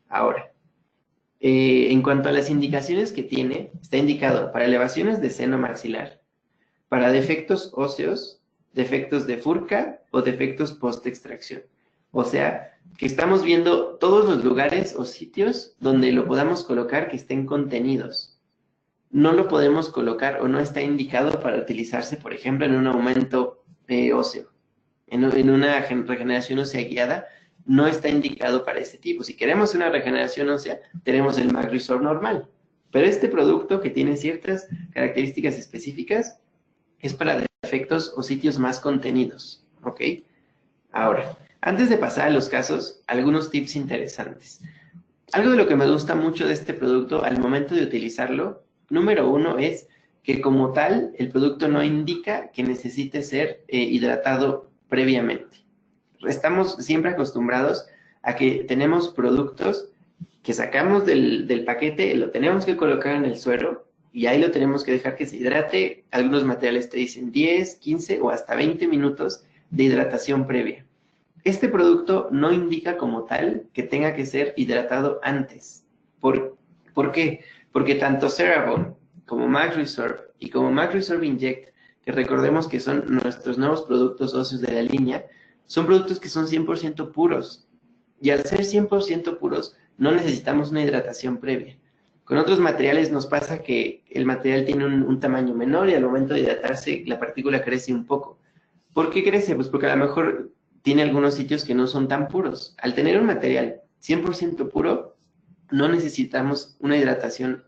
[SPEAKER 2] Ahora, en cuanto a las indicaciones que tiene, está indicado para elevaciones de seno maxilar, para defectos óseos, defectos de furca o defectos post-extracción. O sea, que estamos viendo todos los lugares o sitios donde lo podamos colocar que estén contenidos. No lo podemos colocar o no está indicado para utilizarse, por ejemplo, en un aumento óseo. En una regeneración ósea guiada, no está indicado para este tipo. Si queremos una regeneración ósea, tenemos el Max Resorb normal. Pero este producto que tiene ciertas características específicas es para defectos o sitios más contenidos, ¿ok? Ahora, antes de pasar a los casos, algunos tips interesantes. Algo de lo que me gusta mucho de este producto al momento de utilizarlo, número 1 es que como tal, el producto no indica que necesite ser hidratado previamente. Estamos siempre acostumbrados a que tenemos productos que sacamos del paquete, lo tenemos que colocar en el suero y ahí lo tenemos que dejar que se hidrate. Algunos materiales te dicen 10, 15 o hasta 20 minutos de hidratación previa. Este producto no indica como tal que tenga que ser hidratado antes. ¿Por qué? Porque tanto CeraVe como Max Resorb y como Max Resorb Inject, que recordemos que son nuestros nuevos productos óseos de la línea, son productos que son 100% puros. Y al ser 100% puros, no necesitamos una hidratación previa. Con otros materiales nos pasa que el material tiene un tamaño menor y al momento de hidratarse la partícula crece un poco. ¿Por qué crece? Pues porque a lo mejor tiene algunos sitios que no son tan puros. Al tener un material 100% puro, no necesitamos una hidratación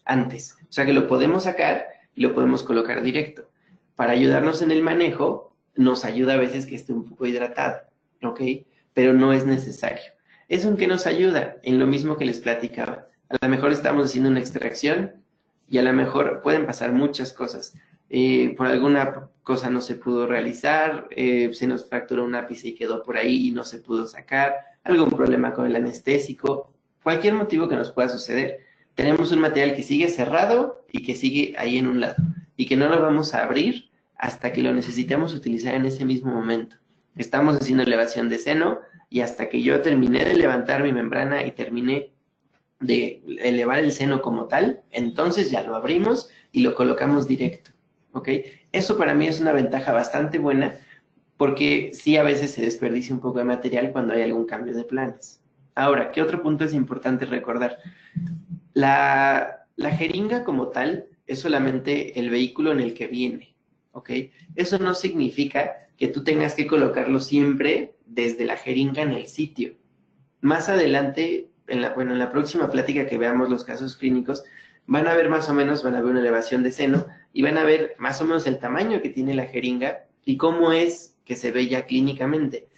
[SPEAKER 2] antes. O sea que lo podemos sacar y lo podemos colocar directo. Para ayudarnos en el manejo, nos ayuda a veces que esté un poco hidratado, ¿ok? Pero no es necesario. ¿Eso en qué nos ayuda? En lo mismo que les platicaba. A lo mejor estamos haciendo una extracción y a lo mejor pueden pasar muchas cosas. Por alguna cosa no se pudo realizar, se nos fracturó un ápice y quedó por ahí y no se pudo sacar, algún problema con el anestésico, cualquier motivo que nos pueda suceder. Tenemos un material que sigue cerrado y que sigue ahí en un lado y que no lo vamos a abrir hasta que lo necesitemos utilizar en ese mismo momento. Estamos haciendo elevación de seno y hasta que yo terminé de levantar mi membrana y terminé de elevar el seno como tal, entonces ya lo abrimos y lo colocamos directo, ¿ok? Eso para mí es una ventaja bastante buena porque sí a veces se desperdicia un poco de material cuando hay algún cambio de planes. Ahora, ¿qué otro punto es importante recordar? La jeringa como tal es solamente el vehículo en el que viene, ¿ok? Eso no significa que tú tengas que colocarlo siempre desde la jeringa en el sitio. Más adelante, en la próxima plática que veamos los casos clínicos, van a ver más o menos, van a ver una elevación de seno y van a ver más o menos el tamaño que tiene la jeringa y cómo es que se ve ya clínicamente.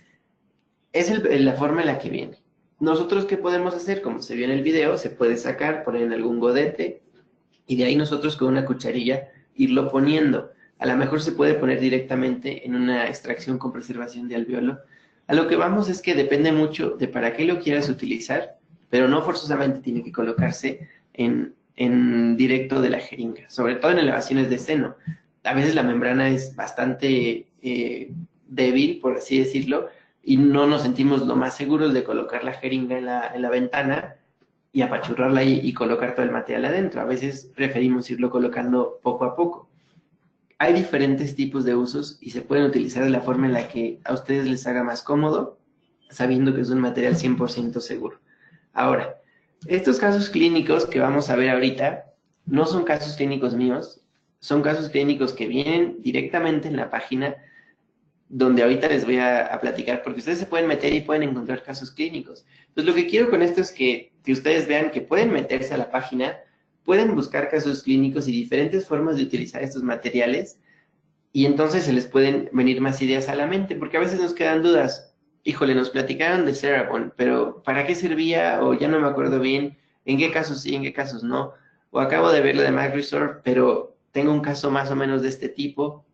[SPEAKER 2] Es la forma en la que viene. Nosotros, ¿qué podemos hacer? Como se vio en el video, se puede sacar, poner en algún godete y de ahí nosotros con una cucharilla irlo poniendo. A lo mejor se puede poner directamente en una extracción con preservación de alveolo. A lo que vamos es que depende mucho de para qué lo quieras utilizar, pero no forzosamente tiene que colocarse en directo de la jeringa, sobre todo en elevaciones de seno. A veces la membrana es bastante débil, por así decirlo, y no nos sentimos lo más seguros de colocar la jeringa en la ventana y apachurrarla ahí y colocar todo el material adentro. A veces preferimos irlo colocando poco a poco. Hay diferentes tipos de usos y se pueden utilizar de la forma en la que a ustedes les haga más cómodo, sabiendo que es un material 100% seguro. Ahora, estos casos clínicos que vamos a ver ahorita no son casos clínicos míos, son casos clínicos que vienen directamente en la página donde ahorita les voy a platicar, porque ustedes se pueden meter y pueden encontrar casos clínicos. Entonces, lo que quiero con esto es que ustedes vean que pueden meterse a la página, pueden buscar casos clínicos y diferentes formas de utilizar estos materiales, y entonces se les pueden venir más ideas a la mente, porque a veces nos quedan dudas. Híjole, nos platicaron de Cerebon, pero ¿para qué servía? O ya no me acuerdo bien, en qué casos sí, en qué casos no. O acabo de ver lo de MagResorb, pero tengo un caso más o menos de este tipo.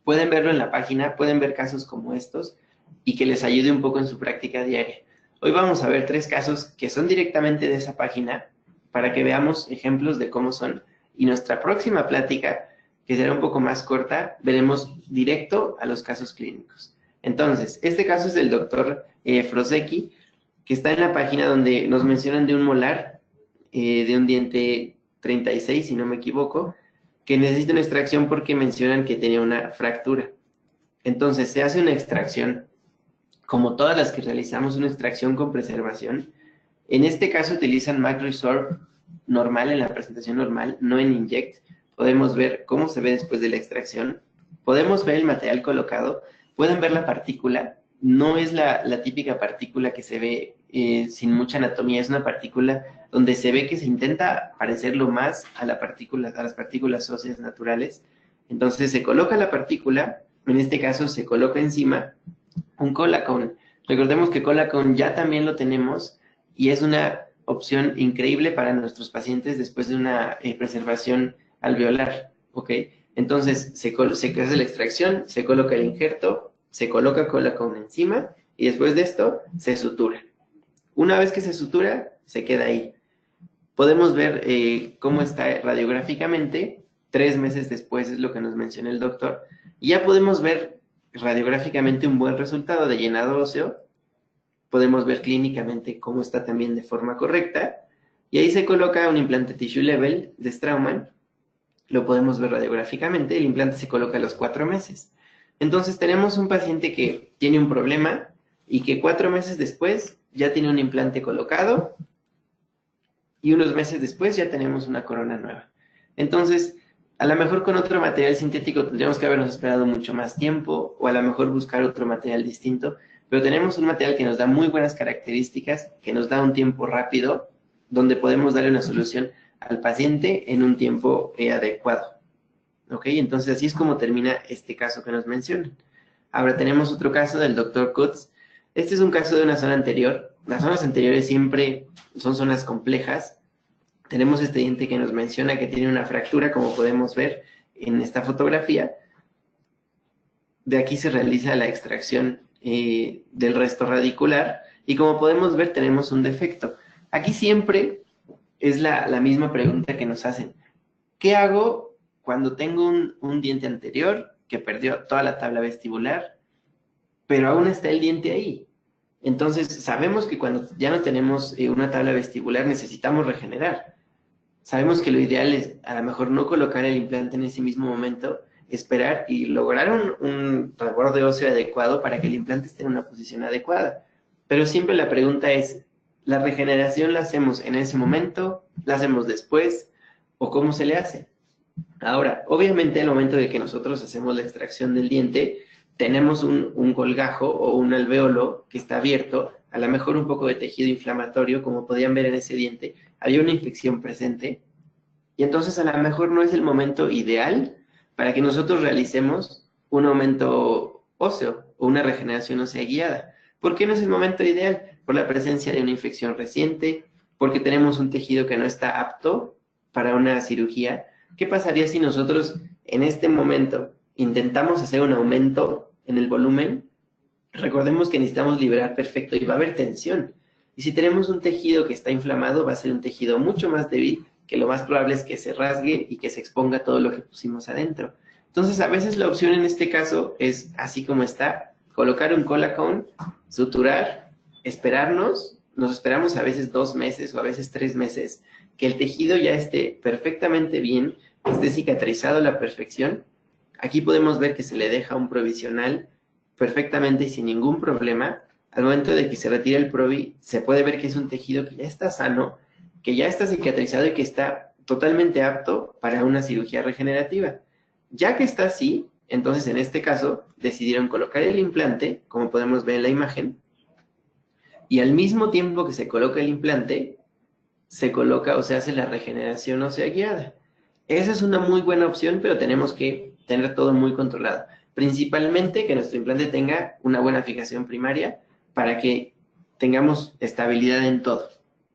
[SPEAKER 2] Pueden verlo en la página, pueden ver casos como estos y que les ayude un poco en su práctica diaria. Hoy vamos a ver 3 casos que son directamente de esa página para que veamos ejemplos de cómo son. Y nuestra próxima plática, que será un poco más corta, veremos directo a los casos clínicos. Entonces, este caso es del doctor Frosecki, que está en la página donde nos mencionan de un molar, de un diente 36, si no me equivoco, que necesita una extracción porque mencionan que tenía una fractura. Entonces, se hace una extracción, como todas las que realizamos, una extracción con preservación. En este caso utilizan MagResorb normal, en la presentación normal, no en Inject. Podemos ver cómo se ve después de la extracción. Podemos ver el material colocado. Pueden ver la partícula. No es la típica partícula que se ve sin mucha anatomía. Es una partícula donde se ve que se intenta parecerlo más a las partículas óseas naturales. Entonces se coloca la partícula, en este caso se coloca encima un Cola-Con. Recordemos que Cola-Con ya también lo tenemos y es una opción increíble para nuestros pacientes después de una preservación alveolar, ¿ok? Entonces se hace la extracción, se coloca el injerto, se coloca Cola-Con encima y después de esto se sutura. Una vez que se sutura, se queda ahí. Podemos ver cómo está radiográficamente, 3 meses después es lo que nos menciona el doctor, y ya podemos ver radiográficamente un buen resultado de llenado óseo, podemos ver clínicamente cómo está también de forma correcta, y ahí se coloca un implante Tissue Level de Straumann, lo podemos ver radiográficamente, el implante se coloca a los 4 meses. Entonces tenemos un paciente que tiene un problema y que 4 meses después ya tiene un implante colocado y unos meses después ya tenemos una corona nueva. Entonces, a lo mejor con otro material sintético tendríamos que habernos esperado mucho más tiempo, o a lo mejor buscar otro material distinto, pero tenemos un material que nos da muy buenas características, que nos da un tiempo rápido, donde podemos darle una solución al paciente en un tiempo adecuado. ¿Ok? Entonces, así es como termina este caso que nos mencionan. Ahora tenemos otro caso del doctor Kutz. Este es un caso de una zona anterior. Las zonas anteriores siempre son zonas complejas. Tenemos este diente que nos menciona que tiene una fractura, como podemos ver en esta fotografía. De aquí se realiza la extracción del resto radicular y como podemos ver tenemos un defecto. Aquí siempre es la misma pregunta que nos hacen. ¿Qué hago cuando tengo un diente anterior que perdió toda la tabla vestibular, pero aún está el diente ahí? Entonces sabemos que cuando ya no tenemos una tabla vestibular necesitamos regenerar. Sabemos que lo ideal es a lo mejor no colocar el implante en ese mismo momento, esperar y lograr un resguardo óseo adecuado para que el implante esté en una posición adecuada. Pero siempre la pregunta es, ¿la regeneración la hacemos en ese momento? ¿La hacemos después? ¿O cómo se le hace? Ahora, obviamente al momento de que nosotros hacemos la extracción del diente, tenemos un colgajo o un alvéolo que está abierto, a lo mejor un poco de tejido inflamatorio, como podían ver en ese diente, había una infección presente, y entonces a lo mejor no es el momento ideal para que nosotros realicemos un aumento óseo o una regeneración ósea guiada. ¿Por qué no es el momento ideal? Por la presencia de una infección reciente, porque tenemos un tejido que no está apto para una cirugía. ¿Qué pasaría si nosotros en este momento intentamos hacer un aumento en el volumen? Recordemos que necesitamos liberar perfecto y va a haber tensión. Y si tenemos un tejido que está inflamado, va a ser un tejido mucho más débil, que lo más probable es que se rasgue y que se exponga todo lo que pusimos adentro. Entonces, a veces la opción en este caso es así como está, colocar un Cola-Con, suturar, esperarnos, nos esperamos a veces 2 meses o a veces 3 meses, que el tejido ya esté perfectamente bien, que esté cicatrizado a la perfección. Aquí podemos ver que se le deja un provisional perfectamente y sin ningún problema. Al momento de que se retira el provi, se puede ver que es un tejido que ya está sano, que ya está cicatrizado y que está totalmente apto para una cirugía regenerativa. Ya que está así, entonces en este caso decidieron colocar el implante, como podemos ver en la imagen, y al mismo tiempo que se coloca el implante, se coloca o se hace la regeneración ósea guiada. Esa es una muy buena opción, pero tenemos que tener todo muy controlado. Principalmente que nuestro implante tenga una buena fijación primaria para que tengamos estabilidad en todo.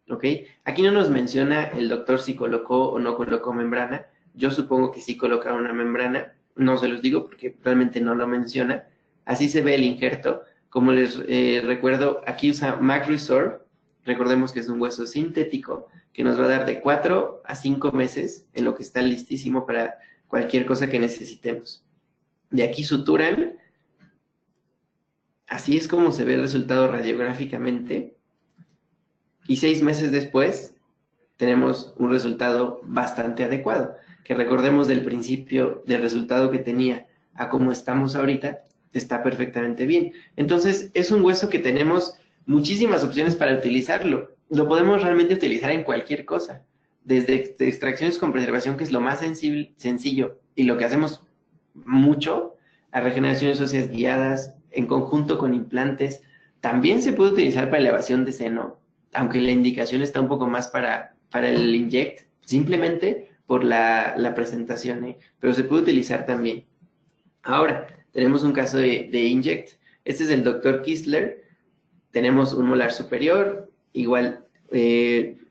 [SPEAKER 2] ¿Ok? Aquí no nos menciona el doctor si colocó o no colocó membrana. Yo supongo que sí colocaron una membrana. No se los digo porque realmente no lo menciona. Así se ve el injerto. Como les recuerdo, aquí usa MacResorb. Recordemos que es un hueso sintético que nos va a dar de 4 a 5 meses en lo que está listísimo para cualquier cosa que necesitemos. De aquí suturan. Así es como se ve el resultado radiográficamente. Y 6 meses después tenemos un resultado bastante adecuado. Que recordemos del principio del resultado que tenía a cómo estamos ahorita, está perfectamente bien. Entonces, es un hueso que tenemos muchísimas opciones para utilizarlo. Lo podemos realmente utilizar en cualquier cosa. Desde extracciones con preservación, que es lo más sencillo, y lo que hacemos mucho, a regeneraciones óseas guiadas, en conjunto con implantes. También se puede utilizar para elevación de seno, aunque la indicación está un poco más para el inject, simplemente por la presentación, pero se puede utilizar también. Ahora, tenemos un caso de inject. Este es el doctor Kistler. Tenemos un molar superior, igual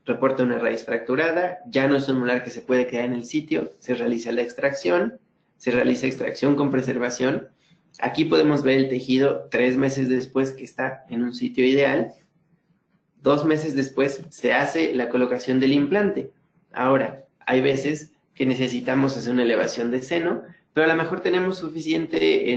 [SPEAKER 2] reporta una raíz fracturada, ya no es un molar que se puede quedar en el sitio, se realiza la extracción, se realiza extracción con preservación. Aquí podemos ver el tejido 3 meses después que está en un sitio ideal. 2 meses después se hace la colocación del implante. Ahora, hay veces que necesitamos hacer una elevación de seno, pero a lo mejor tenemos suficiente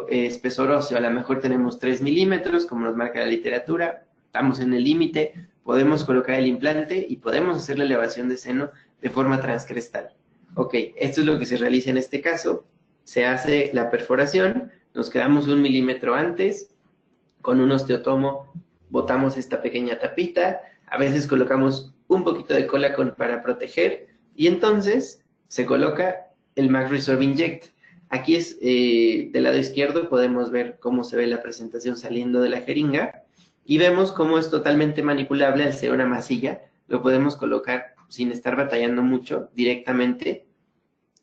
[SPEAKER 2] espesor óseo, a lo mejor tenemos 3 milímetros, como nos marca la literatura, estamos en el límite, podemos colocar el implante y podemos hacer la elevación de seno de forma transcrestal. Ok, esto es lo que se realiza en este caso. Se hace la perforación, nos quedamos 1 milímetro antes, con un osteotomo botamos esta pequeña tapita, A veces colocamos un poquito de cola para proteger y entonces se coloca el Max Resorb Inject. Aquí es del lado izquierdo, podemos ver cómo se ve la presentación saliendo de la jeringa y vemos cómo es totalmente manipulable al ser una masilla. Lo podemos colocar sin estar batallando mucho directamente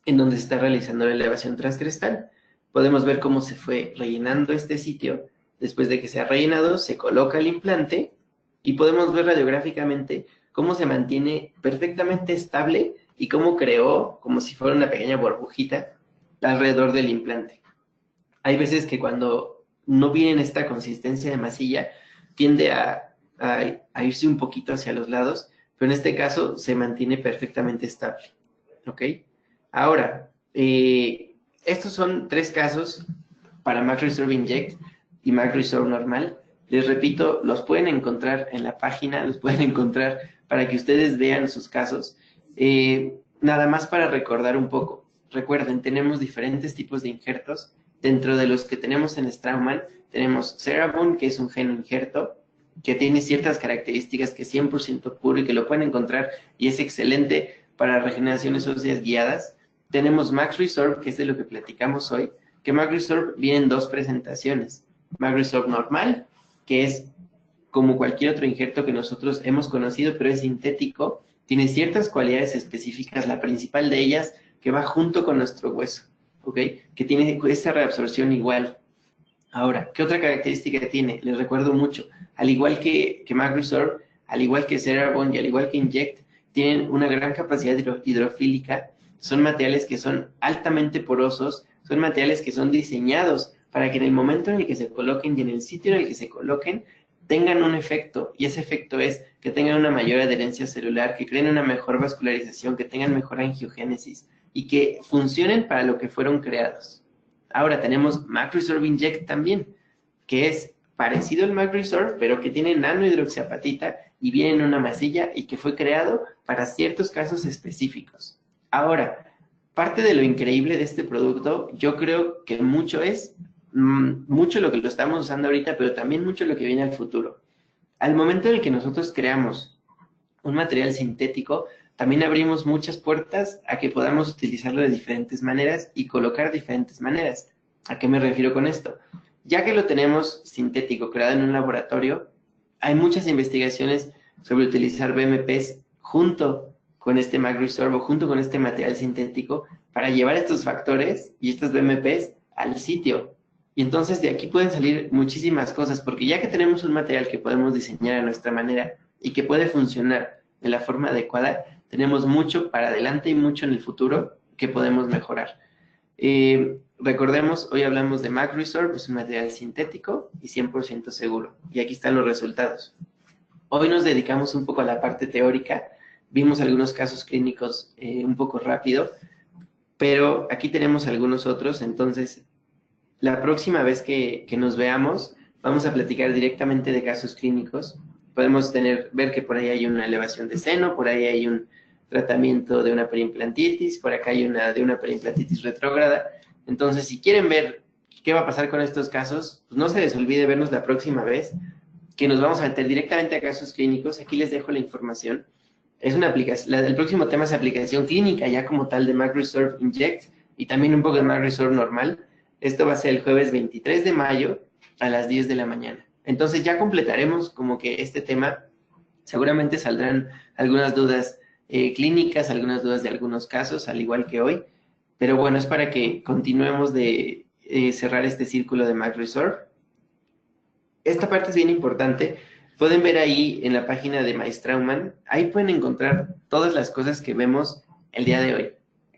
[SPEAKER 2] en donde se está realizando la elevación transcrestal. Podemos ver cómo se fue rellenando este sitio. Después de que se ha rellenado, se coloca el implante y podemos ver radiográficamente cómo se mantiene perfectamente estable y cómo creó, como si fuera una pequeña burbujita, alrededor del implante. Hay veces que cuando no viene esta consistencia de masilla, tiende a irse un poquito hacia los lados, pero en este caso se mantiene perfectamente estable. ¿Ok? Ahora, estos son 3 casos para Max Resorb Inject y Max Resorb normal. Les repito, los pueden encontrar en la página, los pueden encontrar para que ustedes vean sus casos. Nada más para recordar un poco. Recuerden, tenemos diferentes tipos de injertos. Dentro de los que tenemos en Straumann, tenemos Cerebone, que es un gen injerto, que tiene ciertas características que es 100% puro y que lo pueden encontrar y es excelente para regeneraciones óseas guiadas. Tenemos Max Resorb, que es de lo que platicamos hoy, que Max Resorb viene en 2 presentaciones. Max Resorb normal, que es como cualquier otro injerto que nosotros hemos conocido, pero es sintético, tiene ciertas cualidades específicas, la principal de ellas, que va junto con nuestro hueso, ¿ok? Que tiene esa reabsorción igual. Ahora, ¿qué otra característica tiene? Les recuerdo mucho, al igual que Max Resorb, al igual que Cerebone y al igual que Inject, tienen una gran capacidad hidrofílica, son materiales que son altamente porosos, son materiales que son diseñados para que en el momento en el que se coloquen y en el sitio en el que se coloquen, tengan un efecto, y ese efecto es que tengan una mayor adherencia celular, que creen una mejor vascularización, que tengan mejor angiogénesis y que funcionen para lo que fueron creados. Ahora tenemos Max Resorb Inject también, que es parecido al Max Resorb, pero que tiene nanohidroxiapatita y viene en una masilla y que fue creado para ciertos casos específicos. Ahora, parte de lo increíble de este producto, yo creo que mucho es mucho lo que lo estamos usando ahorita, pero también mucho lo que viene al futuro. Al momento en el que nosotros creamos un material sintético, también abrimos muchas puertas a que podamos utilizarlo de diferentes maneras y colocar diferentes maneras. ¿A qué me refiero con esto? Ya que lo tenemos sintético, creado en un laboratorio, hay muchas investigaciones sobre utilizar BMPs junto con este Max Resorb o junto con este material sintético para llevar estos factores y estos BMPs al sitio. Y entonces de aquí pueden salir muchísimas cosas, porque ya que tenemos un material que podemos diseñar a nuestra manera y que puede funcionar de la forma adecuada, tenemos mucho para adelante y mucho en el futuro que podemos mejorar. Recordemos, hoy hablamos de Max Resorb, es un material sintético y 100% seguro. Y aquí están los resultados. Hoy nos dedicamos un poco a la parte teórica, vimos algunos casos clínicos un poco rápido, pero aquí tenemos algunos otros, entonces la próxima vez que nos veamos, vamos a platicar directamente de casos clínicos. Podemos ver que por ahí hay una elevación de seno, por ahí hay un tratamiento de una periimplantitis, por acá hay de una periimplantitis retrógrada. Entonces, si quieren ver qué va a pasar con estos casos, pues no se les olvide vernos la próxima vez, que nos vamos a meter directamente a casos clínicos. Aquí les dejo la información. Es una aplicación, el próximo tema es aplicación clínica, ya como tal de Max Resorb Inject y también un poco de Max Resorb normal. Esto va a ser el jueves 23 de mayo a las 10 de la mañana. Entonces ya completaremos como que este tema. Seguramente saldrán algunas dudas clínicas, algunas dudas de algunos casos, al igual que hoy. Pero bueno, es para que continuemos de cerrar este círculo de Max Resorb. Esta parte es bien importante. Pueden ver ahí en la página de MyStraumann, ahí pueden encontrar todas las cosas que vemos el día de hoy.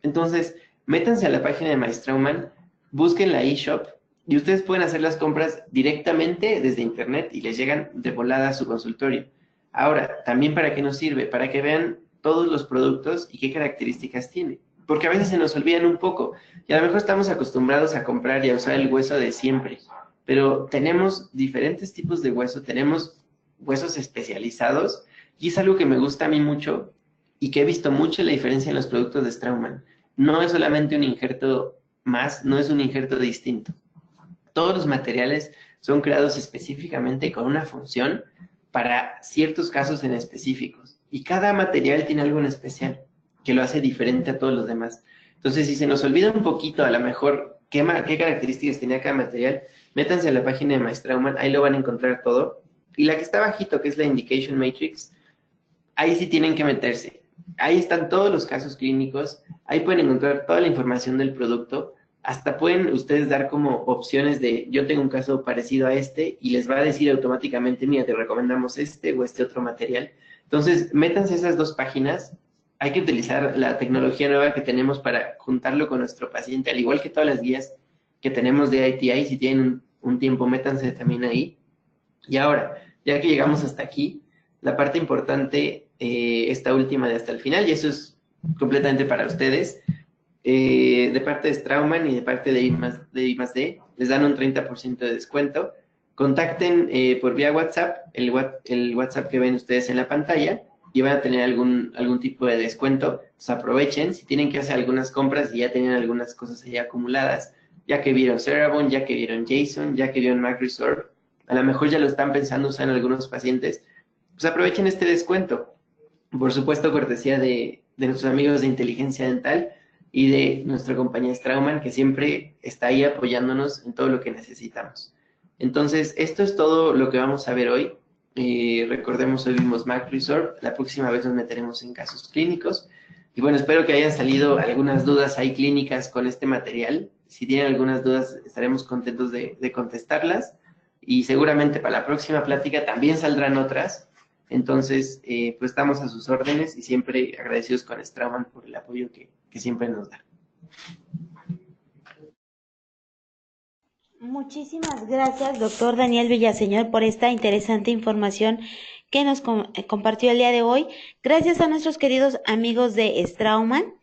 [SPEAKER 2] Entonces, métanse a la página de MyStraumann, busquen la eShop y ustedes pueden hacer las compras directamente desde internet y les llegan de volada a su consultorio. Ahora, también para qué nos sirve, para que vean todos los productos y qué características tiene. Porque a veces se nos olvidan un poco y a lo mejor estamos acostumbrados a comprar y a usar el hueso de siempre. Pero tenemos diferentes tipos de hueso, tenemos huesos especializados y es algo que me gusta a mí mucho y que he visto mucho la diferencia en los productos de Straumann. No es solamente un injerto más, no es un injerto distinto. Todos los materiales son creados específicamente con una función para ciertos casos en específicos. Y cada material tiene algo en especial que lo hace diferente a todos los demás. Entonces, si se nos olvida un poquito, a lo mejor, qué características tenía cada material, métanse a la página de MyStraumann, ahí lo van a encontrar todo. Y la que está bajito, que es la Indication Matrix, ahí sí tienen que meterse. Ahí están todos los casos clínicos, ahí pueden encontrar toda la información del producto, hasta pueden ustedes dar como opciones de, yo tengo un caso parecido a este, y les va a decir automáticamente, mira, te recomendamos este o este otro material. Entonces, métanse a esas dos páginas. Hay que utilizar la tecnología nueva que tenemos para juntarlo con nuestro paciente, al igual que todas las guías que tenemos de ITI. Si tienen un tiempo, métanse también ahí. Y ahora, ya que llegamos hasta aquí, la parte importante, esta última de hasta el final, y eso es completamente para ustedes, de parte de Straumann y de parte de I+D, les dan un 30% de descuento. Contacten por vía WhatsApp, el WhatsApp que ven ustedes en la pantalla, y van a tener algún tipo de descuento. Pues aprovechen, si tienen que hacer algunas compras y ya tienen algunas cosas ahí acumuladas, ya que vieron Cerebon, ya que vieron Jason, ya que vieron MacResorb, a lo mejor ya lo están pensando usar en algunos pacientes, pues aprovechen este descuento. Por supuesto, cortesía de nuestros amigos de Inteligencia Dental y de nuestra compañía Straumann, que siempre está ahí apoyándonos en todo lo que necesitamos. Entonces, esto es todo lo que vamos a ver hoy. Recordemos, hoy vimos MacResorb, la próxima vez nos meteremos en casos clínicos. Y bueno, espero que hayan salido algunas dudas ahí clínicas con este material. Si tienen algunas dudas, estaremos contentos de contestarlas. Y seguramente para la próxima plática también saldrán otras. Entonces, pues estamos a sus órdenes y siempre agradecidos con Straumann por el apoyo que siempre nos da.
[SPEAKER 1] Muchísimas gracias, doctor Daniel Villaseñor, por esta interesante información que nos compartió el día de hoy. Gracias a nuestros queridos amigos de Straumann,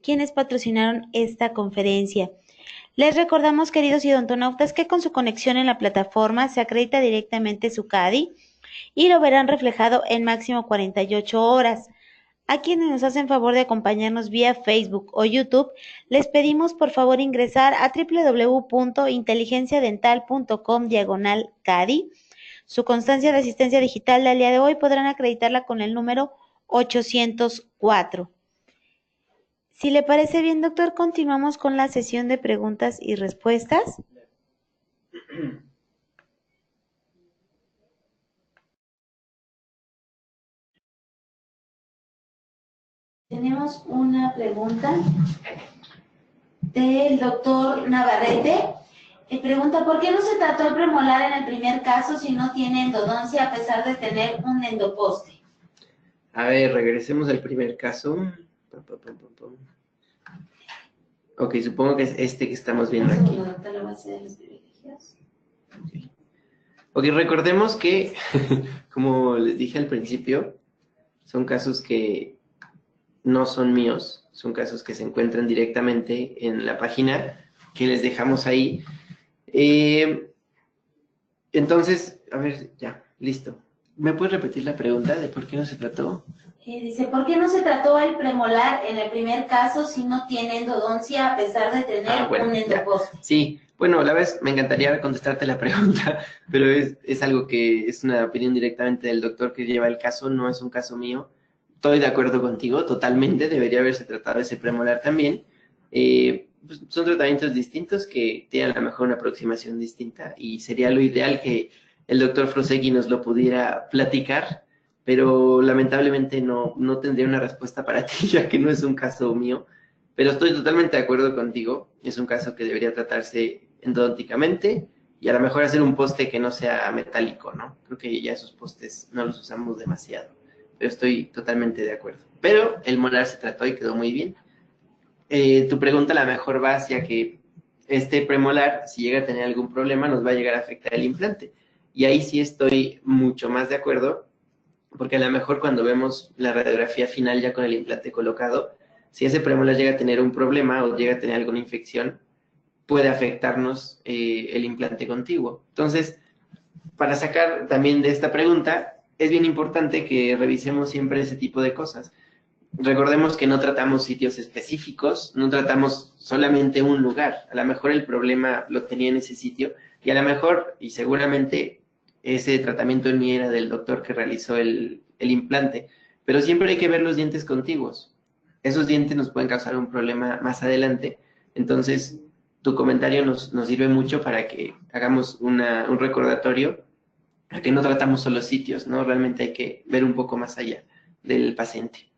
[SPEAKER 1] quienes patrocinaron esta conferencia. Les recordamos, queridos idontonautas, que con su conexión en la plataforma se acredita directamente su CADI y lo verán reflejado en máximo 48 horas. A quienes nos hacen favor de acompañarnos vía Facebook o YouTube, les pedimos por favor ingresar a www.inteligenciadental.com/CADI. Su constancia de asistencia digital del día de hoy podrán acreditarla con el número 804. Si le parece bien, doctor, continuamos con la sesión de preguntas y respuestas. Tenemos una pregunta del doctor Navarrete. Pregunta, ¿por qué no se trató el premolar en el primer caso si no tiene endodoncia a pesar de tener un endoposte?
[SPEAKER 2] A ver, regresemos al primer caso. Ok, supongo que es este que estamos viendo aquí. Ok, recordemos que, como les dije al principio, son casos que no son míos, son casos que se encuentran directamente en la página que les dejamos ahí. Entonces, a ver, ya, listo. ¿Me puedes repetir la pregunta de por qué no se trató?
[SPEAKER 1] Dice, ¿por qué no se trató el premolar en el primer caso si no tiene endodoncia a pesar de tener un endoposte?
[SPEAKER 2] Sí, bueno, a la vez me encantaría contestarte la pregunta, pero es algo que es una opinión directamente del doctor que lleva el caso, no es un caso mío. Estoy de acuerdo contigo, totalmente, debería haberse tratado ese premolar también. Pues son tratamientos distintos que tienen a lo mejor una aproximación distinta y sería lo ideal que el doctor Frosegui nos lo pudiera platicar, pero lamentablemente no tendría una respuesta para ti, ya que no es un caso mío. Pero estoy totalmente de acuerdo contigo, es un caso que debería tratarse endodónticamente y a lo mejor hacer un poste que no sea metálico, ¿no? Creo que ya esos postes no los usamos demasiado, pero estoy totalmente de acuerdo. Pero el molar se trató y quedó muy bien. Tu pregunta a lo mejor va hacia que este premolar, si llega a tener algún problema, nos va a llegar a afectar el implante. Y ahí sí estoy mucho más de acuerdo, porque a lo mejor cuando vemos la radiografía final ya con el implante colocado, si ese premolar llega a tener un problema o llega a tener alguna infección, puede afectarnos el implante contiguo. Entonces, para sacar también de esta pregunta, es bien importante que revisemos siempre ese tipo de cosas. Recordemos que no tratamos sitios específicos, no tratamos solamente un lugar. A lo mejor el problema lo tenía en ese sitio y a lo mejor, y seguramente, ese tratamiento en mí era del doctor que realizó el implante, pero siempre hay que ver los dientes contiguos. Esos dientes nos pueden causar un problema más adelante, entonces tu comentario nos sirve mucho para que hagamos un recordatorio, porque no tratamos solo sitios, ¿no? Realmente hay que ver un poco más allá del paciente.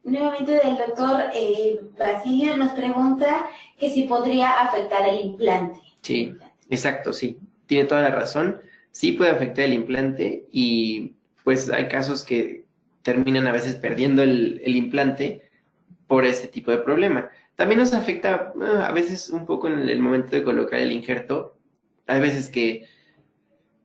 [SPEAKER 1] Nuevamente el doctor Basilio nos pregunta que si podría afectar el implante.
[SPEAKER 2] Sí, exacto, sí. Tiene toda la razón. Sí puede afectar el implante y pues hay casos que terminan a veces perdiendo el implante por ese tipo de problema. También nos afecta a veces un poco en el momento de colocar el injerto. Hay veces que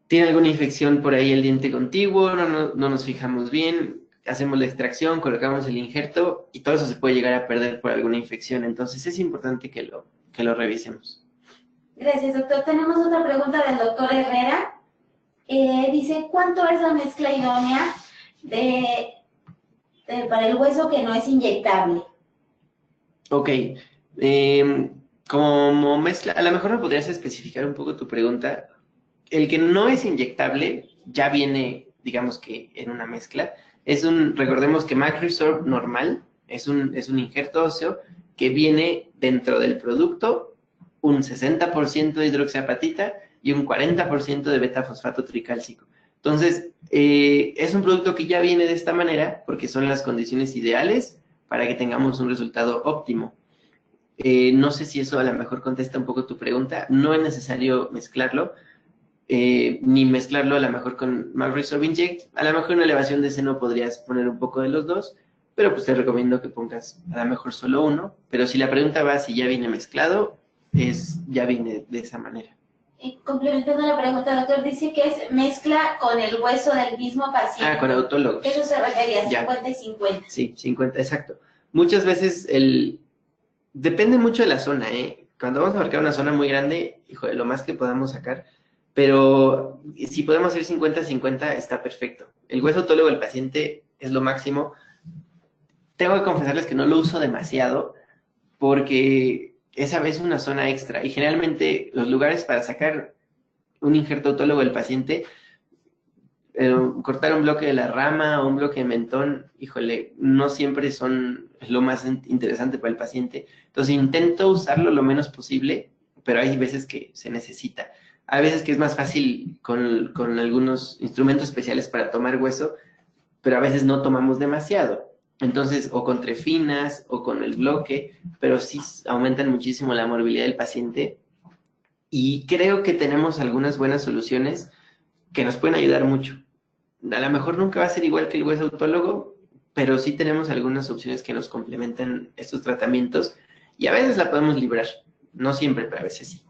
[SPEAKER 2] tiene alguna infección por ahí el diente contiguo, no nos fijamos bien, hacemos la extracción, colocamos el injerto y todo eso se puede llegar a perder por alguna infección. Entonces es importante que lo revisemos.
[SPEAKER 1] Gracias, doctor. Tenemos otra pregunta del doctor Herrera. Dice, ¿cuánto es la mezcla idónea para el hueso que no es inyectable?
[SPEAKER 2] Ok. Como mezcla, a lo mejor me podrías especificar un poco tu pregunta. El que no es inyectable ya viene, digamos que en una mezcla. Recordemos que MacResorb normal es un injerto óseo que viene dentro del producto un 60% de hidroxiapatita y un 40% de beta-fosfato tricálcico. Entonces, es un producto que ya viene de esta manera porque son las condiciones ideales para que tengamos un resultado óptimo. No sé si eso a lo mejor contesta un poco tu pregunta. No es necesario mezclarlo, ni mezclarlo a lo mejor con MacResorb Inject. A lo mejor en elevación de seno podrías poner un poco de los dos, pero pues te recomiendo que pongas a lo mejor solo uno. Pero si la pregunta va si ya viene mezclado, ya viene de esa manera.
[SPEAKER 1] Y complementando la pregunta, doctor, dice que es mezcla con el hueso del mismo paciente.
[SPEAKER 2] Con autólogos.
[SPEAKER 1] Eso se refería, 50 y 50.
[SPEAKER 2] Sí, 50, exacto. Muchas veces depende mucho de la zona, ¿eh? Cuando vamos a marcar una zona muy grande, híjole, lo más que podamos sacar, pero si podemos hacer 50-50, está perfecto. El hueso autólogo del paciente es lo máximo. Tengo que confesarles que no lo uso demasiado porque esa vez es una zona extra y generalmente los lugares para sacar un injerto autólogo del paciente, cortar un bloque de la rama o un bloque de mentón, híjole, no siempre es lo más interesante para el paciente. Entonces intento usarlo lo menos posible, pero hay veces que se necesita. Hay veces que es más fácil con algunos instrumentos especiales para tomar hueso, pero a veces no tomamos demasiado. Entonces, o con trefinas o con el bloque, pero sí aumentan muchísimo la morbilidad del paciente. Y creo que tenemos algunas buenas soluciones que nos pueden ayudar mucho. A lo mejor nunca va a ser igual que el hueso autólogo, pero sí tenemos algunas opciones que nos complementan estos tratamientos y a veces la podemos librar. No siempre, pero a veces sí.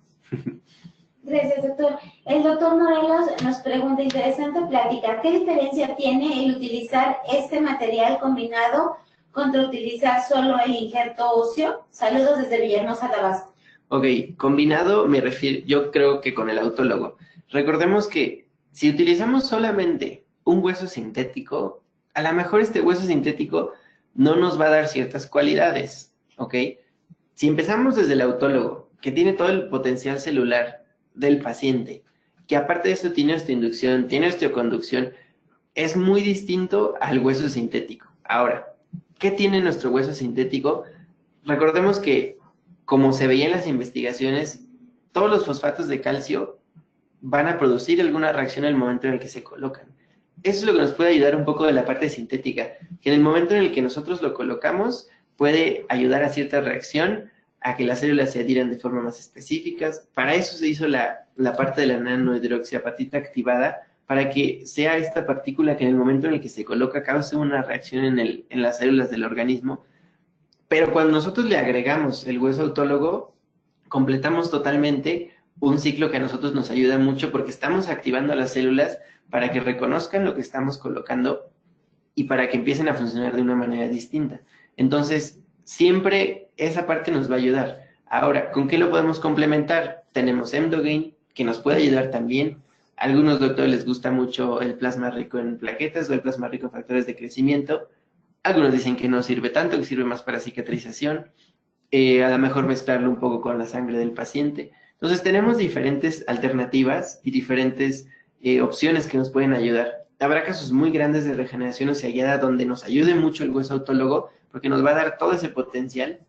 [SPEAKER 1] Gracias, doctor. El doctor Morelos nos pregunta, interesante plática, ¿qué diferencia tiene el utilizar este material combinado contra utilizar solo el injerto óseo? Saludos desde Villahermosa, Tabasco.
[SPEAKER 2] Ok, combinado me refiero, yo creo que con el autólogo. Recordemos que si utilizamos solamente un hueso sintético, a lo mejor este hueso sintético no nos va a dar ciertas cualidades, ¿ok? Si empezamos desde el autólogo, que tiene todo el potencial celular del paciente, que aparte de eso tiene osteoinducción, tiene osteoconducción, es muy distinto al hueso sintético. Ahora, ¿qué tiene nuestro hueso sintético? Recordemos que, como se veía en las investigaciones, todos los fosfatos de calcio van a producir alguna reacción en el momento en el que se colocan. Eso es lo que nos puede ayudar un poco de la parte sintética, que en el momento en el que nosotros lo colocamos puede ayudar a cierta reacción, a que las células se adhieran de forma más específicas. Para eso se hizo la parte de la nanohidroxiapatita activada, para que sea esta partícula que en el momento en el que se coloca cause una reacción en las células del organismo. Pero cuando nosotros le agregamos el hueso autólogo, completamos totalmente un ciclo que a nosotros nos ayuda mucho porque estamos activando a las células para que reconozcan lo que estamos colocando y para que empiecen a funcionar de una manera distinta. Entonces, siempre esa parte nos va a ayudar. Ahora, ¿con qué lo podemos complementar? Tenemos Emdogain, que nos puede ayudar también. A algunos doctores les gusta mucho el plasma rico en plaquetas o el plasma rico en factores de crecimiento. Algunos dicen que no sirve tanto, que sirve más para cicatrización. A lo mejor mezclarlo un poco con la sangre del paciente. Entonces tenemos diferentes alternativas y diferentes opciones que nos pueden ayudar. Habrá casos muy grandes de regeneración ósea donde nos ayude mucho el hueso autólogo porque nos va a dar todo ese potencial.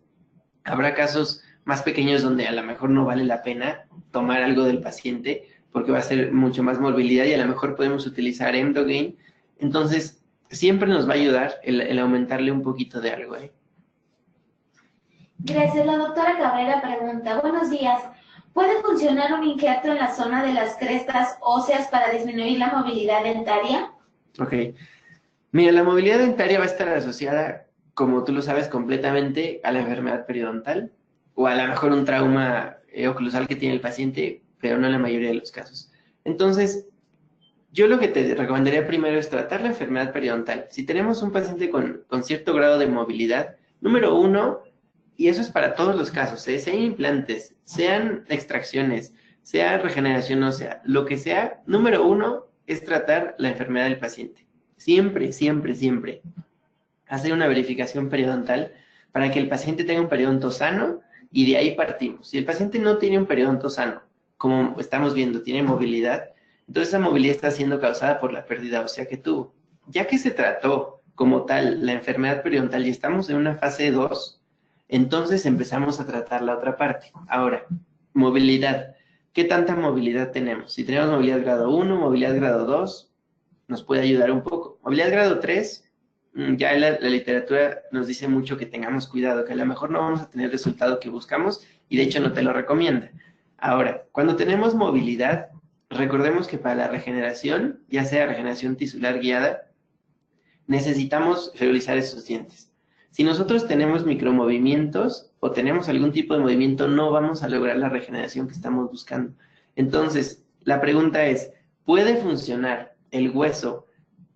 [SPEAKER 2] Habrá casos más pequeños donde a lo mejor no vale la pena tomar algo del paciente porque va a ser mucho más movilidad y a lo mejor podemos utilizar Emdogain. Entonces, siempre nos va a ayudar el aumentarle un poquito de algo, ¿eh?
[SPEAKER 1] Gracias. La doctora Cabrera pregunta, buenos días, ¿puede funcionar un injerto en la zona de las crestas óseas para disminuir la movilidad dentaria?
[SPEAKER 2] Ok. Mira, la movilidad dentaria va a estar asociada, como tú lo sabes, completamente a la enfermedad periodontal o a lo mejor un trauma oclusal que tiene el paciente, pero no en la mayoría de los casos. Entonces, yo lo que te recomendaría primero es tratar la enfermedad periodontal. Si tenemos un paciente con cierto grado de movilidad, número uno, y eso es para todos los casos, sean implantes, sean extracciones, sea regeneración ósea, lo que sea, número uno es tratar la enfermedad del paciente. Siempre, siempre, siempre. Hacer una verificación periodontal para que el paciente tenga un periodonto sano y de ahí partimos. Si el paciente no tiene un periodonto sano, como estamos viendo, tiene movilidad, entonces esa movilidad está siendo causada por la pérdida ósea que tuvo. Ya que se trató como tal la enfermedad periodontal y estamos en una fase 2, entonces empezamos a tratar la otra parte. Ahora, movilidad. ¿Qué tanta movilidad tenemos? Si tenemos movilidad grado 1, movilidad grado 2, nos puede ayudar un poco. Movilidad grado 3, ya la literatura nos dice mucho que tengamos cuidado, que a lo mejor no vamos a tener el resultado que buscamos y de hecho no te lo recomienda. Ahora, cuando tenemos movilidad, recordemos que para la regeneración, ya sea regeneración tisular guiada, necesitamos realizar esos dientes. Si nosotros tenemos micromovimientos o tenemos algún tipo de movimiento, no vamos a lograr la regeneración que estamos buscando. Entonces, la pregunta es, ¿puede funcionar el hueso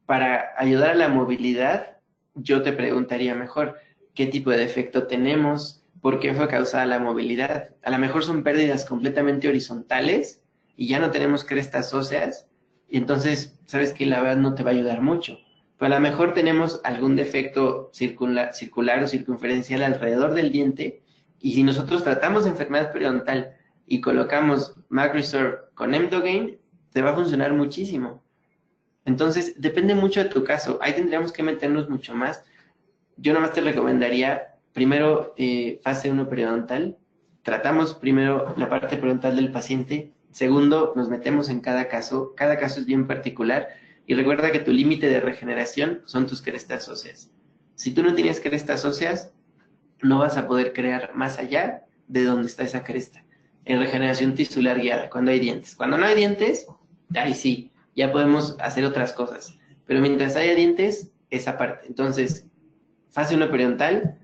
[SPEAKER 2] para ayudar a la movilidad? Yo te preguntaría mejor, ¿qué tipo de defecto tenemos? ¿Por qué fue causada la movilidad? A lo mejor son pérdidas completamente horizontales y ya no tenemos crestas óseas, y entonces, sabes que la verdad no te va a ayudar mucho. Pero a lo mejor tenemos algún defecto circular o circunferencial alrededor del diente, y si nosotros tratamos de enfermedad periodontal y colocamos MagResorb con Emdogain, te va a funcionar muchísimo. Entonces, depende mucho de tu caso. Ahí tendríamos que meternos mucho más. Yo nomás te recomendaría, primero, fase 1 periodontal. Tratamos primero la parte periodontal del paciente. Segundo, nos metemos en cada caso. Cada caso es bien particular. Y recuerda que tu límite de regeneración son tus crestas óseas. Si tú no tienes crestas óseas, no vas a poder crear más allá de donde está esa cresta. En regeneración tisular guiada, cuando hay dientes. Cuando no hay dientes, ahí sí, ya podemos hacer otras cosas. Pero mientras haya dientes, esa parte. Entonces, fase 1 periodontal,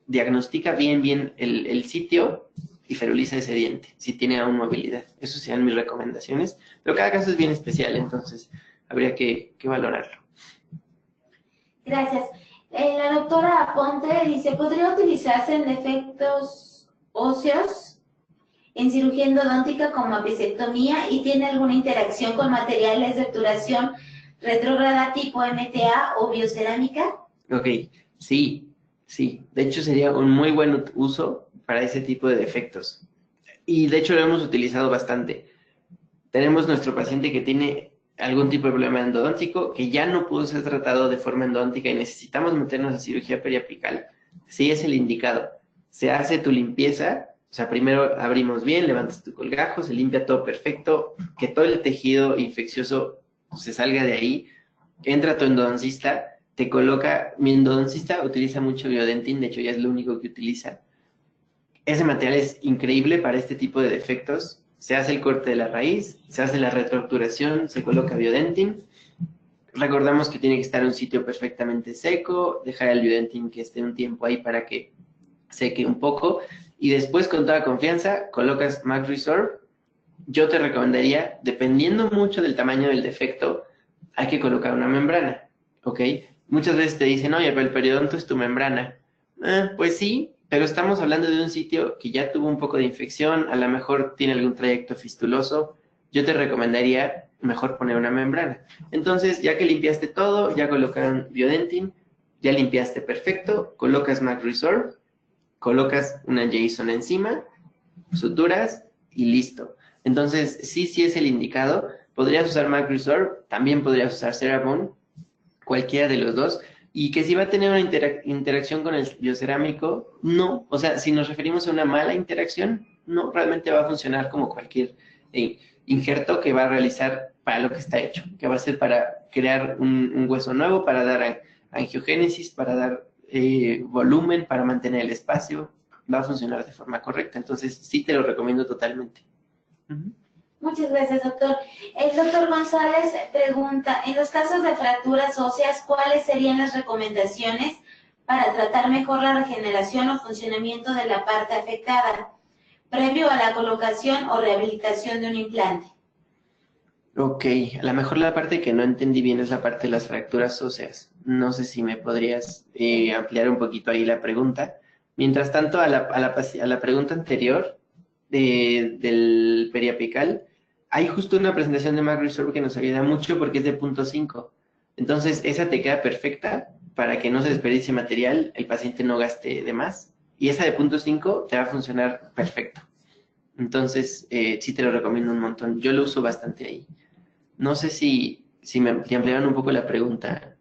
[SPEAKER 2] diagnostica bien el sitio y feruliza ese diente, si tiene aún movilidad. Esas serían mis recomendaciones. Pero cada caso es bien especial, entonces habría que valorarlo.
[SPEAKER 1] Gracias. La doctora Aponte dice, ¿podría utilizarse en defectos óseos en cirugía endodóntica como apicectomía y tiene alguna interacción con materiales de obturación retrógrada tipo MTA o biocerámica?
[SPEAKER 2] Ok, sí. De hecho, sería un muy buen uso para ese tipo de defectos. Y de hecho lo hemos utilizado bastante. Tenemos nuestro paciente que tiene algún tipo de problema endodóntico que ya no pudo ser tratado de forma endodóntica y necesitamos meternos a cirugía periapical. Sí es el indicado. Se hace tu limpieza, o sea, primero abrimos bien, levantas tu colgajo, se limpia todo perfecto, que todo el tejido infeccioso se salga de ahí, entra tu endodoncista, te coloca, mi endodoncista utiliza mucho Biodentin, de hecho ya es lo único que utiliza. Ese material es increíble para este tipo de defectos. Se hace el corte de la raíz, se hace la retroobturación, se coloca Biodentin. Recordamos que tiene que estar en un sitio perfectamente seco, dejar el Biodentin que esté un tiempo ahí para que seque un poco, y después con toda confianza colocas MagResorb. Yo te recomendaría, dependiendo mucho del tamaño del defecto, hay que colocar una membrana, ¿ok? Muchas veces te dicen, oye, pero el periodonto es tu membrana. Pues sí, pero estamos hablando de un sitio que ya tuvo un poco de infección, a lo mejor tiene algún trayecto fistuloso. Yo te recomendaría mejor poner una membrana. Entonces, ya que limpiaste todo, ya colocaron Biodentin, ya limpiaste perfecto, colocas MagResorb, colocas una JSON encima, suturas y listo. Entonces, sí es el indicado, Podrías usar MacResorb, también podrías usar Cerebone, cualquiera de los dos, y que si va a tener una interacción con el biocerámico, no. O sea, si nos referimos a una mala interacción, no, realmente va a funcionar como cualquier injerto que va a realizar para lo que está hecho, que va a ser para crear un hueso nuevo, para dar angiogénesis, para dar volumen, para mantener el espacio, va a funcionar de forma correcta. Entonces, sí te lo recomiendo totalmente.
[SPEAKER 1] Muchas gracias, doctor. El doctor González pregunta, en los casos de fracturas óseas, ¿cuáles serían las recomendaciones para tratar mejor la regeneración o funcionamiento de la parte afectada, previo a la colocación o rehabilitación de un implante?
[SPEAKER 2] Ok, a lo mejor la parte que no entendí bien es la parte de las fracturas óseas. No sé si me podrías ampliar un poquito ahí la pregunta. Mientras tanto, a la pregunta anterior del periapical, hay justo una presentación de MacResorb que nos ayuda mucho porque es de punto 5. Entonces, esa te queda perfecta para que no se desperdicie material, el paciente no gaste de más. Y esa de punto 5 te va a funcionar perfecto. Entonces, sí te lo recomiendo un montón. Yo lo uso bastante ahí. No sé si me ampliaron un poco la pregunta.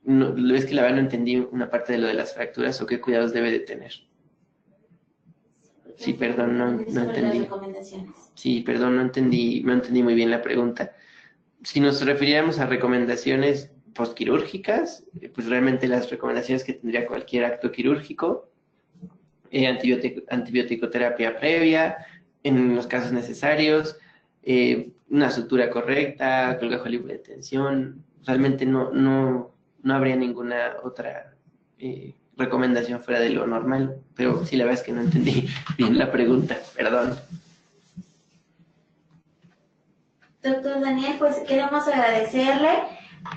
[SPEAKER 2] No, es que la verdad no entendí una parte de lo de las fracturas o qué cuidados debe de tener. Sí, perdón, no entendí. Sí, perdón, no entendí muy bien la pregunta. Si nos refiriéramos a recomendaciones postquirúrgicas, pues realmente las recomendaciones que tendría cualquier acto quirúrgico, antibiótico-terapia previa, en los casos necesarios, una sutura correcta, colgajo libre de tensión, realmente no habría ninguna otra recomendación fuera de lo normal, pero sí, la verdad es que no entendí bien la pregunta, perdón.
[SPEAKER 1] Doctor Daniel, pues queremos agradecerle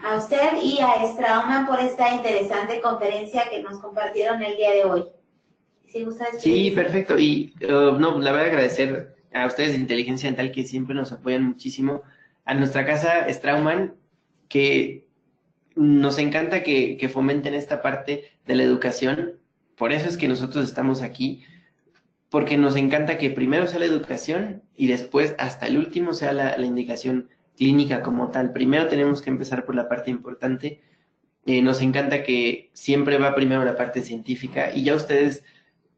[SPEAKER 1] a usted y a Straumann por esta interesante conferencia que nos compartieron el día de hoy. Si gusta
[SPEAKER 2] Sí, perfecto. Y no, la verdad agradecer a ustedes de Inteligencia Dental que siempre nos apoyan muchísimo. A nuestra casa Straumann, que nos encanta que fomenten esta parte de la educación. Por eso es que nosotros estamos aquí, porque nos encanta que primero sea la educación y después hasta el último sea la indicación clínica como tal. Primero tenemos que empezar por la parte importante. Nos encanta que siempre va primero la parte científica y ya ustedes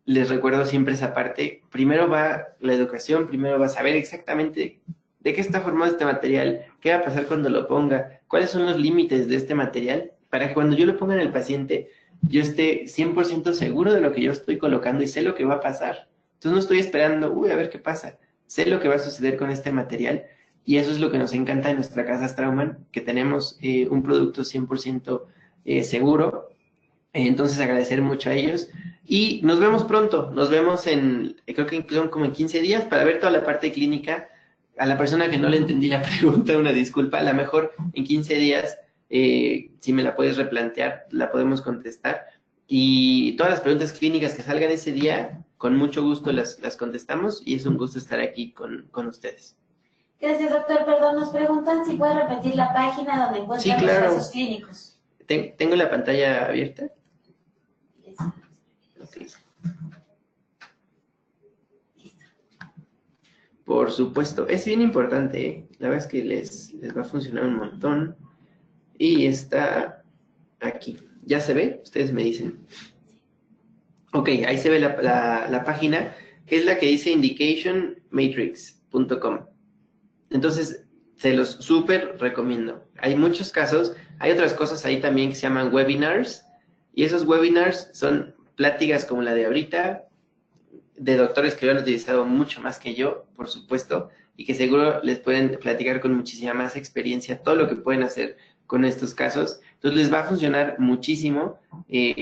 [SPEAKER 2] les recuerdo siempre esa parte. Primero va la educación, primero va a saber exactamente de qué está formado este material, qué va a pasar cuando lo ponga, cuáles son los límites de este material, para que cuando yo lo ponga en el paciente, yo esté 100% seguro de lo que yo estoy colocando y sé lo que va a pasar. Entonces no estoy esperando, uy, a ver qué pasa. Sé lo que va a suceder con este material y eso es lo que nos encanta en nuestra casa Straumann, que tenemos un producto 100% seguro. Entonces agradecer mucho a ellos y nos vemos pronto, nos vemos creo que son como en 15 días para ver toda la parte clínica. A la persona que no le entendí la pregunta, una disculpa, a lo mejor en 15 días, si me la puedes replantear, la podemos contestar. Y todas las preguntas clínicas que salgan ese día, con mucho gusto las contestamos y es un gusto estar aquí con ustedes.
[SPEAKER 1] Gracias, doctor. Perdón, nos preguntan si puede repetir la página donde encuentran
[SPEAKER 2] Sí, claro.
[SPEAKER 1] los casos clínicos.
[SPEAKER 2] ¿Tengo la pantalla abierta? Okay. Por supuesto, es bien importante, ¿eh? La verdad es que les va a funcionar un montón. Y está aquí. ¿Ya se ve? Ustedes me dicen. Ok, ahí se ve la página, que es la que dice indicationmatrix.com. Entonces, se los súper recomiendo. Hay muchos casos, hay otras cosas ahí también que se llaman webinars, y esos webinars son pláticas como la de ahorita, de doctores que lo han utilizado mucho más que yo, por supuesto, y que seguro les pueden platicar con muchísima más experiencia todo lo que pueden hacer con estos casos. Entonces les va a funcionar muchísimo.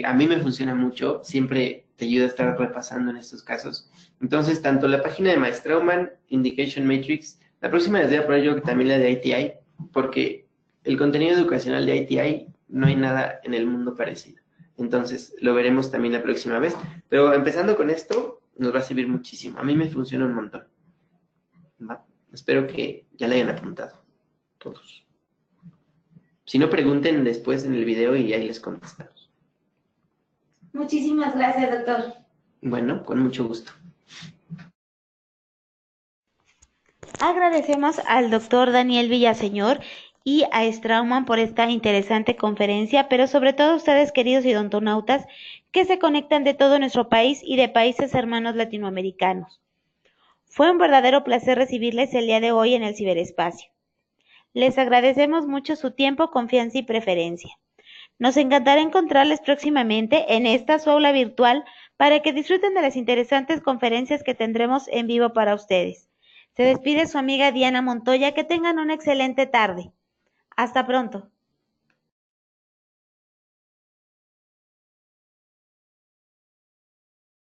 [SPEAKER 2] A mí me funciona mucho, siempre te ayuda a estar repasando en estos casos. Entonces, tanto la página de Maestraumann, Indication Matrix, la próxima les voy a poner yo también la de ITI, porque el contenido educacional de ITI no hay nada en el mundo parecido. Entonces, lo veremos también la próxima vez. Pero empezando con esto, nos va a servir muchísimo. A mí me funciona un montón. ¿Va? Espero que ya le hayan apuntado todos. Si no, pregunten después en el video y ahí les contestamos.
[SPEAKER 1] Muchísimas gracias, doctor.
[SPEAKER 2] Bueno, con mucho gusto.
[SPEAKER 1] Agradecemos al doctor Daniel Villaseñor y a Straumann por esta interesante conferencia, pero sobre todo a ustedes, queridos idontonautas, que se conectan de todo nuestro país y de países hermanos latinoamericanos. Fue un verdadero placer recibirles el día de hoy en el ciberespacio. Les agradecemos mucho su tiempo, confianza y preferencia. Nos encantará encontrarles próximamente en esta su aula virtual para que disfruten de las interesantes conferencias que tendremos en vivo para ustedes. Se despide su amiga Diana Montoya. Que tengan una excelente tarde. Hasta pronto.